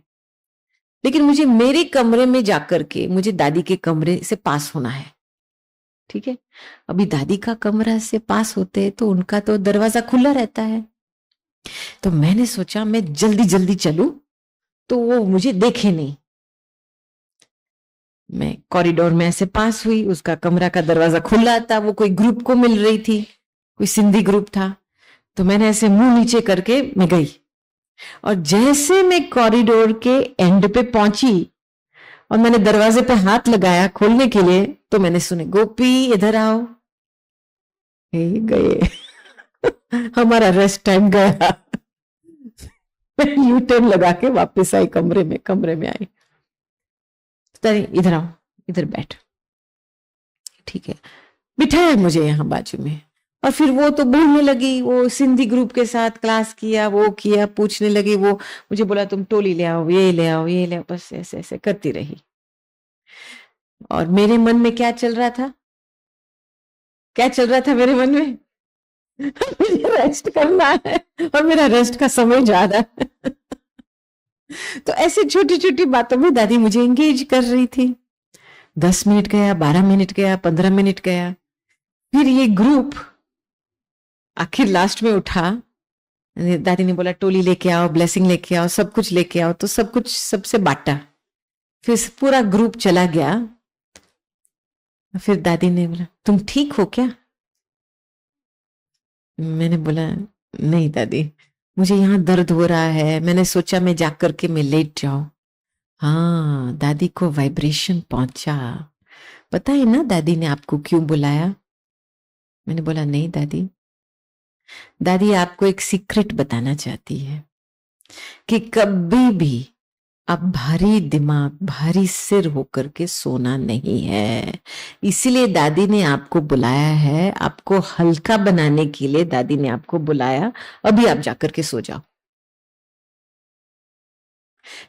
लेकिन मुझे मेरे कमरे में जाकर के मुझे दादी के कमरे से पास होना है, ठीक है? अभी दादी का कमरा से पास होते तो उनका तो दरवाजा खुला रहता है। तो मैंने सोचा मैं जल्दी जल्दी चलूं तो वो मुझे देखे नहीं। मैं कॉरिडोर में ऐसे पास हुई, उसका कमरा का दरवाजा खुला था, वो कोई ग्रुप को मिल रही थी, कोई सिंधी ग्रुप था। तो मैंने ऐसे मुंह नीचे करके मैं गई, और जैसे मैं कॉरिडोर के एंड पे पहुंची और मैंने दरवाजे पे हाथ लगाया खोलने के लिए, तो मैंने सुने, गोपी इधर आओ। गए हमारा रेस्ट टाइम गया। यू टर्न लगा के वापस आई कमरे में आई। इधर आओ, इधर बैठ, ठीक है? बिठाया मुझे यहाँ बाजू में, और फिर वो तो बोलने लगी, वो सिंधी ग्रुप के साथ क्लास किया, वो किया, पूछने लगी, वो मुझे बोला तुम टोली ले आओ, ये ले आओ, ये ले आओ, बस ऐसे ऐसे करती रही। और मेरे मन में क्या चल रहा था? क्या चल रहा था मेरे मन में? मुझे रेस्ट करना है और मेरा रेस्ट का समय जा रहा है। तो ऐसे छोटी छोटी बातों में दादी मुझे एंगेज कर रही थी। 10 मिनट गया, 12 मिनट गया, 15 मिनट गया, फिर ये ग्रुप आखिर लास्ट में उठा। दादी ने बोला टोली लेके आओ, ब्लेसिंग लेके आओ, सब कुछ लेके आओ, तो सब कुछ सबसे बांटा। फिर पूरा ग्रुप चला गया। फिर दादी ने बोला तुम ठीक हो क्या? मैंने बोला नहीं दादी, मुझे यहाँ दर्द हो रहा है, मैंने सोचा मैं जाकर के मैं लेट जाऊं। हाँ, दादी को वाइब्रेशन पहुंचा। पता है ना दादी ने आपको क्यों बुलाया? मैंने बोला नहीं दादी, दादी आपको एक सीक्रेट बताना चाहती है कि कभी भी आप भारी दिमाग, भारी सिर होकर के सोना नहीं है। इसीलिए दादी ने आपको बुलाया है, आपको हल्का बनाने के लिए दादी ने आपको बुलाया। अभी आप जाकर के सो जाओ।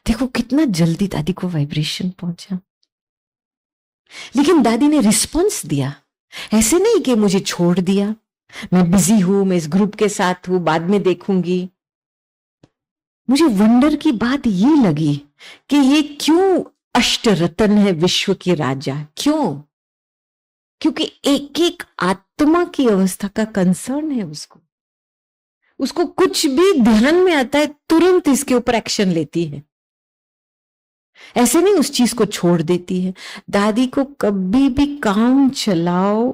देखो कितना जल्दी दादी को वाइब्रेशन पहुंचा। लेकिन दादी ने रिस्पॉन्स दिया, ऐसे नहीं कि मुझे छोड़ दिया, मैं बिजी हूं, मैं इस ग्रुप के साथ हूं, बाद में देखूंगी। मुझे वंडर की बात ये लगी कि ये क्यों अष्टरत्न है विश्व के राजा? क्यों? क्योंकि एक एक आत्मा की अवस्था का कंसर्न है उसको कुछ भी ध्यान में आता है तुरंत इसके ऊपर एक्शन लेती है। ऐसे नहीं उस चीज को छोड़ देती है। दादी को कभी भी काम चलाओ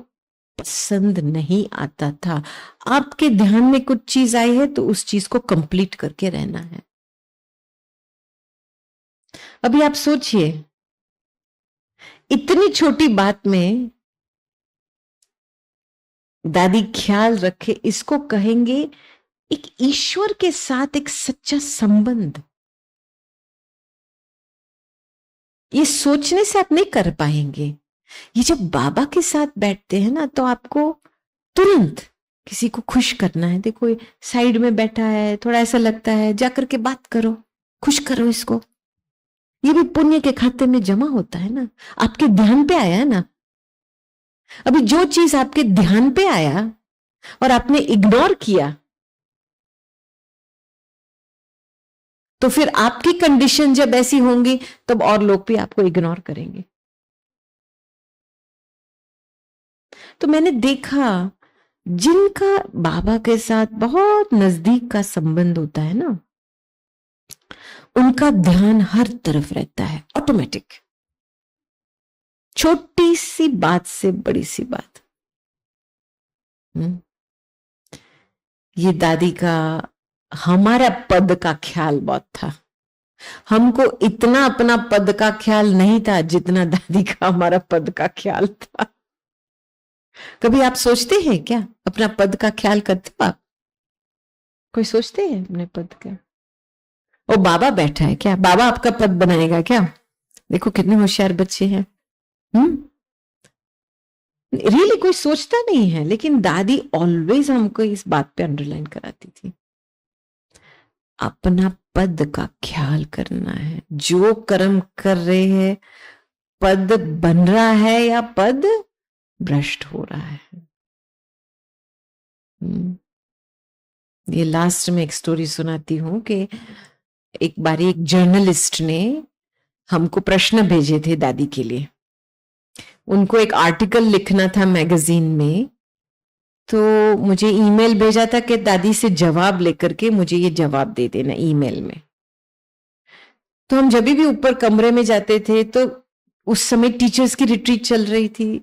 पसंद नहीं आता था। आपके ध्यान में कुछ चीज आई है तो उस चीज को कंप्लीट करके रहना है। अभी आप सोचिए, इतनी छोटी बात में दादी ख्याल रखे, इसको कहेंगे एक ईश्वर के साथ एक सच्चा संबंध। ये सोचने से आप नहीं कर पाएंगे। ये जब बाबा के साथ बैठते हैं ना, तो आपको तुरंत किसी को खुश करना है। देखो साइड में बैठा है, थोड़ा ऐसा लगता है, जाकर के बात करो, खुश करो इसको। ये भी पुण्य के खाते में जमा होता है ना, आपके ध्यान पे आया है ना। अभी जो चीज आपके ध्यान पे आया और आपने इग्नोर किया, तो फिर आपकी कंडीशन जब ऐसी होंगी तब और लोग भी आपको इग्नोर करेंगे। तो मैंने देखा जिनका बाबा के साथ बहुत नजदीक का संबंध होता है ना, उनका ध्यान हर तरफ रहता है ऑटोमेटिक। छोटी सी बात से बड़ी सी बात। ये दादी का हमारा पद का ख्याल बहुत था। हमको इतना अपना पद का ख्याल नहीं था जितना दादी का हमारा पद का ख्याल था। कभी आप सोचते हैं क्या, अपना पद का ख्याल करते हो आप? कोई सोचते हैं अपने पद का? ओ बाबा बैठा है क्या, बाबा आपका पद बनाएगा क्या? देखो कितने होशियार बच्चे हैं। रियली कोई सोचता नहीं है, लेकिन दादी ऑलवेज हमको इस बात पे अंडरलाइन कराती थी, अपना पद का ख्याल करना है। जो कर्म कर रहे हैं, पद बन रहा है या पद भ्रष्ट हो रहा है। ये लास्ट में एक स्टोरी सुनाती हूं कि एक बारी एक जर्नलिस्ट ने हमको प्रश्न भेजे थे दादी के लिए। उनको एक आर्टिकल लिखना था मैगजीन में, तो मुझे ईमेल भेजा था कि दादी से जवाब लेकर के मुझे ये जवाब दे देना ईमेल में। तो हम जब भी ऊपर कमरे में जाते थे, तो उस समय टीचर्स की रिट्रीट चल रही थी,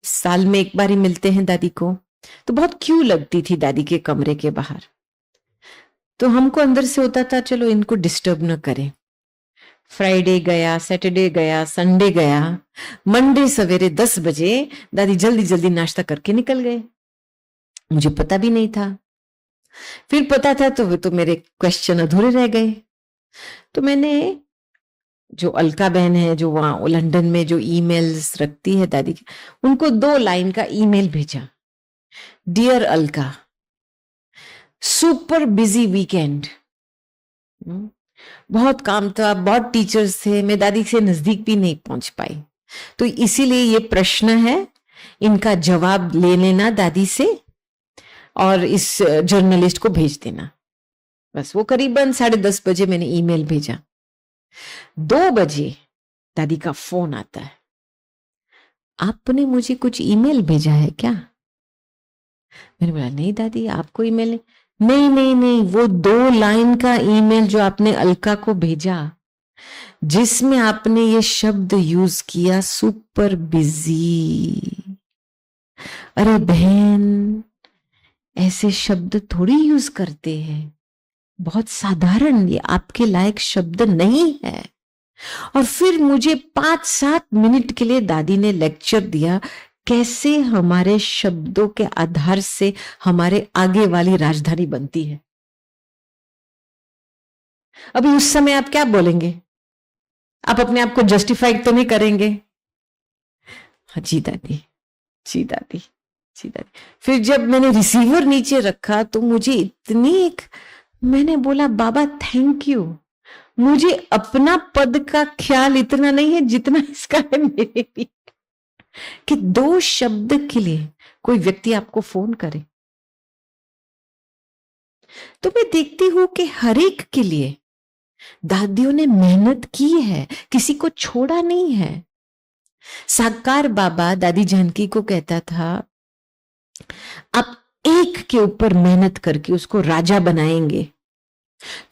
साल में एक बार ही मिलते हैं दादी को, तो बहुत क्यू लगती थी दादी के कमरे के बाहर। तो हमको अंदर से होता था चलो इनको डिस्टर्ब न करें। फ्राइडे गया, सैटरडे गया, संडे गया, मंडे सवेरे 10 बजे दादी जल्दी जल्दी नाश्ता करके निकल गए। मुझे पता भी नहीं था, फिर पता था तो वो तो मेरे क्वेश्चन अधूरे रह गए। तो मैंने, जो अलका बहन है जो वहां लंदन में जो ईमेल्स रखती है दादी की, उनको 2 लाइन का ईमेल भेजा। Dear Alka, super busy weekend, बहुत काम था, बहुत टीचर्स थे, मैं दादी से नजदीक भी नहीं पहुंच पाई, तो इसीलिए ये प्रश्न है, इनका जवाब ले लेना दादी से और इस जर्नलिस्ट को भेज देना। बस वो करीबन 10:30 बजे मैंने ईमेल भेजा। 2 बजे दादी का फोन आता है, आपने मुझे कुछ ईमेल भेजा है क्या? मैंने बोला नहीं दादी, आपको ईमेल नहीं, नहीं नहीं, वो 2 लाइन का ईमेल जो आपने अलका को भेजा, जिसमें आपने ये शब्द यूज किया सुपर बिजी। अरे बहन, ऐसे शब्द थोड़ी यूज करते हैं, बहुत साधारण, ये आपके लायक शब्द नहीं है। और फिर मुझे 5-7 मिनट के लिए दादी ने लेक्चर दिया कैसे हमारे शब्दों के आधार से हमारे आगे वाली राजधानी बनती है। अभी उस समय आप क्या बोलेंगे? आप अपने आप को जस्टिफाई तो नहीं करेंगे? हाँ जी दादी, जी दादी, जी दादी। फिर जब मैंने रिसीवर नीचे रखा तो मुझे इतनी एक, मैंने बोला बाबा थैंक यू, मुझे अपना पद का ख्याल इतना नहीं है जितना इसका है मेरे लिए, कि 2 शब्द के लिए कोई व्यक्ति आपको फोन करे। तो मैं देखती हूं कि हर एक के लिए दादियों ने मेहनत की है, किसी को छोड़ा नहीं है। साकार बाबा दादी जानकी को कहता था, आप एक के ऊपर मेहनत करके उसको राजा बनाएंगे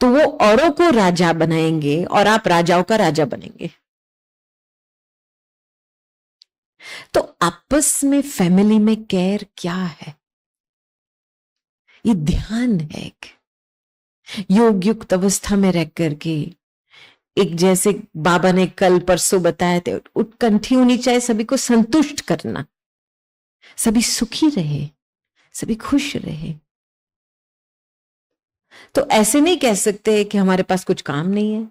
तो वो औरों को राजा बनाएंगे और आप राजाओं का राजा बनेंगे। तो आपस में फैमिली में केयर क्या है? ये ध्यान है। एक योग युक्त अवस्था में रह करके, एक जैसे बाबा ने कल परसों बताया थे, उत्कंठी होनी चाहिए, सभी को संतुष्ट करना, सभी सुखी रहे, सभी खुश रहे। तो ऐसे नहीं कह सकते कि हमारे पास कुछ काम नहीं है।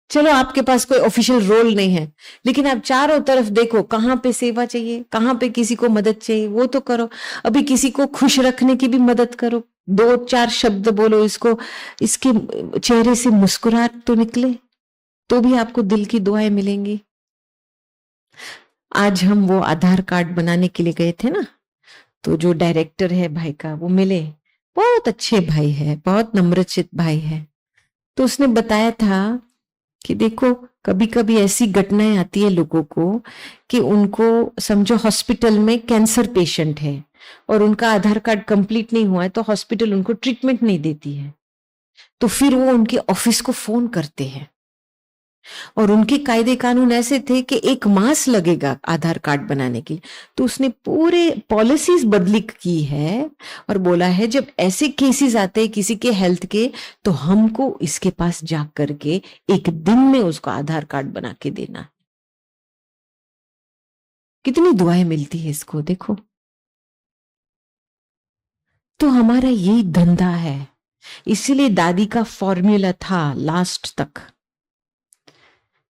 चलो आपके पास कोई ऑफिशियल रोल नहीं है, लेकिन आप चारों तरफ देखो, कहां पे सेवा चाहिए, कहां पे किसी को मदद चाहिए, वो तो करो। अभी किसी को खुश रखने की भी मदद करो, 2-4 शब्द बोलो इसको, इसके चेहरे से मुस्कुराहट तो निकले, तो भी आपको दिल की दुआएं मिलेंगी। आज हम वो आधार कार्ड बनाने के लिए गए थे ना, तो जो डायरेक्टर है भाई का, वो मिले, बहुत अच्छे भाई है, बहुत नम्रचित भाई है। तो उसने बताया था कि देखो, कभी कभी ऐसी घटनाएं आती है लोगों को कि उनको, समझो हॉस्पिटल में कैंसर पेशेंट है और उनका आधार कार्ड कंप्लीट नहीं हुआ है, तो हॉस्पिटल उनको ट्रीटमेंट नहीं देती है। तो फिर वो उनके ऑफिस को फोन करते हैं, और उनके कायदे कानून ऐसे थे कि 1 मास लगेगा आधार कार्ड बनाने के लिए। तो उसने पूरे पॉलिसीज बदली की है और बोला है जब ऐसे केसेस आते हैं किसी के हेल्थ के, तो हमको इसके पास जा करके 1 दिन में उसको आधार कार्ड बना के देना। कितनी दुआएं मिलती है इसको, देखो। तो हमारा यही धंधा है। इसीलिए दादी का फॉर्मूला था लास्ट तक,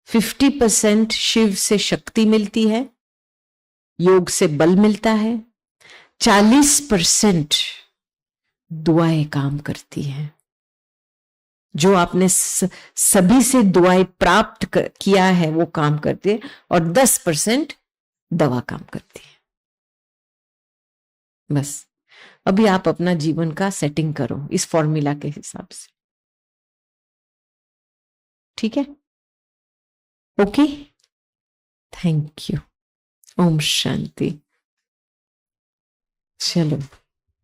50% शिव से शक्ति मिलती है, योग से बल मिलता है, 40% दुआएं काम करती हैं। जो आपने सभी से दुआएं प्राप्त किया है वो काम करती है, और 10% दवा काम करती है। बस अभी आप अपना जीवन का सेटिंग करो इस फॉर्मूला के हिसाब से, ठीक है? Okay, thank you. ओम शांति। चलो।